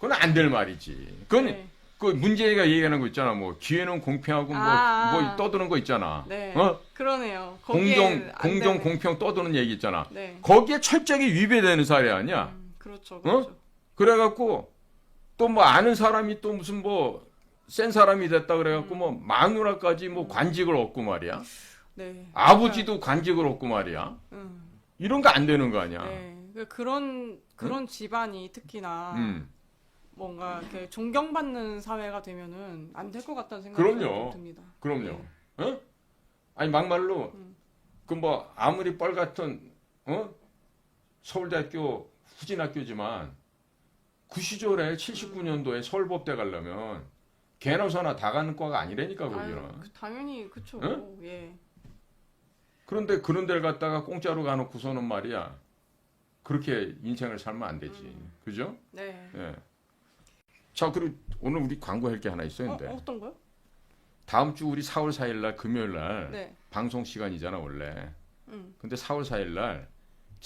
그건 안 될 말이지. 그건 네. 그 문재인이가 얘기하는 거 있잖아. 뭐 기회는 공평하고 뭐 떠드는 거 있잖아. 네. 어? 그러네요. 공정 공평 떠드는 얘기 있잖아. 네. 거기에 철저하게 위배되는 사례 아니야. 그렇죠. 그렇죠. 그래갖고 또 뭐 아는 사람이 또 무슨 뭐 센 사람이 됐다 그래갖고 뭐 마누라까지 뭐 관직을 얻고 말이야. 네. 아버지도 관직을 얻고 말이야. 이런 거 안 되는 거 아니야. 네. 그런 집안이 특히나 음. 뭔가 이렇게 존경받는 사회가 되면은 안 될 것 같다는 생각이 그럼요. 듭니다. 그럼요. 네. 어? 아니 막말로 그 뭐 아무리 뻘 같은 서울대학교 후진학교지만 그 시절에 79년도에 서울법대 가려면 개나소나 다 가는 과가 아니라니까 거기는. 당연히 그쵸. 응? 예. 그런데 그런 데를 갔다가 공짜로 가놓고서는 말이야 그렇게 인생을 살면 안 되지. 그죠? 네. 예. 자, 그리고 오늘 우리 광고할 게 하나 있어요. 근데 어떤 거요? 다음 주 우리 4월 4일 날 금요일 날 네. 방송 시간이잖아 원래. 근데 4월 4일 날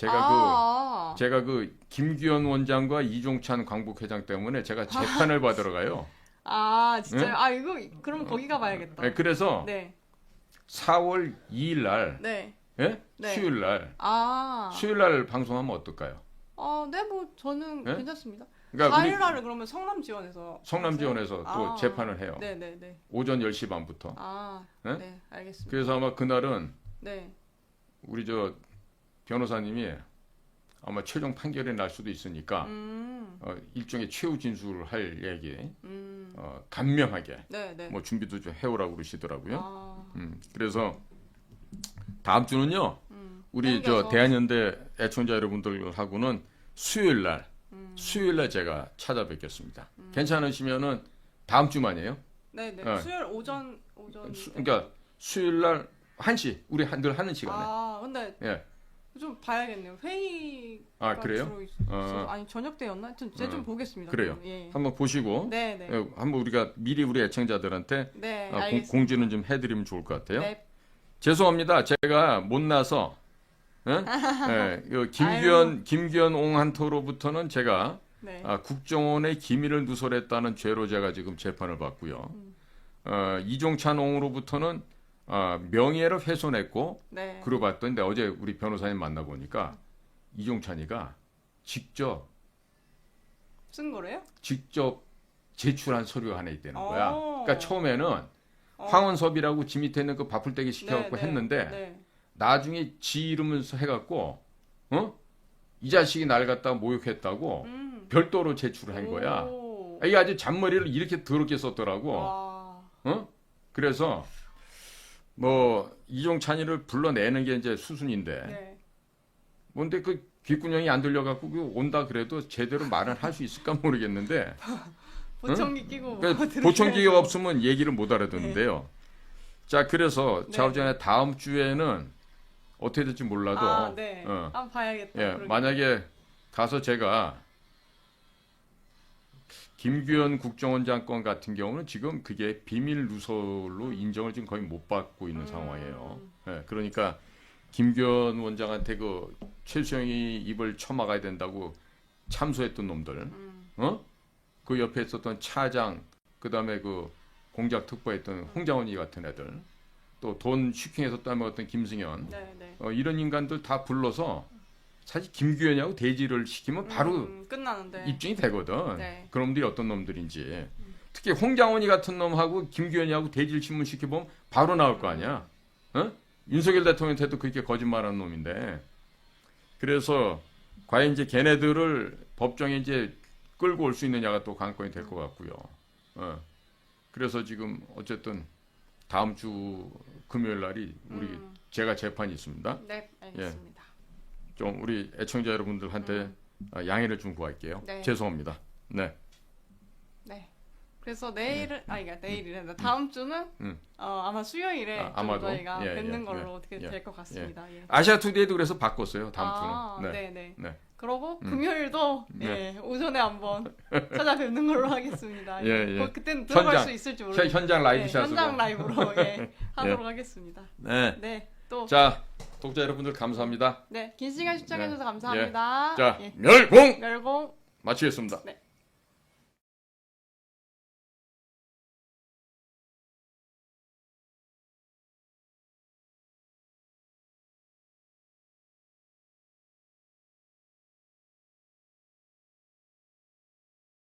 아. 제가 그 김규현 원장과 이종찬 광복회장 때문에 제가 재판을 받으러 가요. 아, 진짜요? 응? 아, 이거 그럼 거기 가봐야겠다. 네, 그래서 네. 4월 2일 날, 네. 예? 네. 수요일 날, 아. 수요일 날 방송하면 어떨까요? 네, 뭐 저는 네? 괜찮습니다. 그러니까 4일 날은 그러면 성남 지원에서 성남 지원에서 또 재판을 해요. 네, 네, 네. 오전 10시 반부터. 네? 네? 네, 알겠습니다. 그래서 아마 그날은 네. 우리 저 변호사님이 아마 최종 판결이 날 수도 있으니까 일종의 최후 진술을 할 얘기 간명하게 네, 네. 뭐 준비도 좀 해오라고 그러시더라고요. 아. 그래서 다음 주는요 우리 저 땡겨서. 대한연대 애청자 여러분들하고는 수요일 날 제가 찾아뵙겠습니다. 괜찮으시면은 다음 주만이에요. 네, 네. 네. 수요일 오전. 그러니까 수요일 날 1시 우리 늘 하는 시간에. 근데 예. 좀 봐야겠네요. 회의가 그래요? 주로 있어서 아니 저녁 때였나? 제가 좀 보겠습니다. 그래요. 예. 한번 보시고 네, 네. 한번 우리가 미리 우리 애청자들한테 네, 알겠습니다. 공지는 좀 해드리면 좋을 것 같아요. 네. 죄송합니다. 제가 못나서 김규현 옹한토로부터는 제가 네. 국정원의 기밀을 누설했다는 죄로 제가 지금 재판을 받고요. 이종찬 옹으로부터는 명예를 훼손했고 네. 그러고 봤더니 어제 우리 변호사님 만나보니까 이종찬이가 직접 쓴 거래요? 제출한 서류 하나 있다는 거야. 그러니까 처음에는 어. 황원섭이라고 지 밑에 있는 그 바풀떼기 시켜갖고 네, 했는데 네. 나중에 지 이름을 해갖고 이 자식이 날 갖다가 모욕했다고 별도로 제출을 한 거야. 오. 이게 아주 잔머리를 이렇게 더럽게 썼더라고. 와. 그래서 뭐 이종찬이를 불러내는 게 이제 수순인데 네. 뭔데 그 귓구녕이 안 들려갖고 그 온다 그래도 제대로 말을 할 수 있을까 모르겠는데 보청기 끼고 그러니까 들으셔야죠. 보청기가 없으면 얘기를 못 알아듣는데요. 자 그래서 네. 좌우전에 다음 주에는 어떻게 될지 몰라도 네. 한번 봐야겠다. 예, 그러게. 만약에 가서 제가 김규현 국정원장 건 같은 경우는 지금 그게 비밀 누설로 인정을 지금 거의 못 받고 있는 상황이에요. 예, 그러니까 김규현 원장한테 그 최수영이 입을 쳐막아야 된다고 참소했던 놈들, 그 옆에 있었던 차장, 그 다음에 그 공작 특보했던 홍장원이 같은 애들, 또 돈 슈킹해서 따먹었던 김승현, 네, 네. 이런 인간들 다 불러서 사실 김규현이하고 대지를 시키면 바로 끝나는데. 입증이 되거든. 네. 그놈들이 어떤 놈들인지. 특히 홍장원이 같은 놈하고 김규현이하고 대지를 신문 시켜보면 바로 나올 거 아니야. 윤석열 대통령한테도 그렇게 거짓말하는 놈인데. 그래서 과연 이제 걔네들을 법정에 이제 끌고 올 수 있느냐가 또 관건이 될 것 같고요. 그래서 지금 어쨌든 다음 주 금요일 날이 제가 재판이 있습니다. 네, 알겠습니다. 좀 우리 애청자 여러분들한테 양해를 좀 구할게요. 네. 죄송합니다. 네. 네. 그래서 내일은 그러니까 내일이래. 다음 주는 아마 수요일에 좀 아마도? 저희가 예, 뵙는 예, 걸로 예, 어떻게 예, 될 것 같습니다. 예. 아시아 투데이도 그래서 바꿨어요. 다음 주는. 네네. 네. 그러고 금요일도 네. 예, 오전에 한번 찾아뵙는 걸로 하겠습니다. 예, 예. 그때는 들어갈 현장, 수 있을지 모르겠어요. 현장 라이브 네, 샷으로. 현장 라이브로 예, 하도록 하겠습니다. 네. 네, 또 자, 독자 여러분들 감사합니다. 네, 긴 시간 시청해주셔서 네. 감사합니다. 자, 예. 멸공 멸공 마치겠습니다. 네.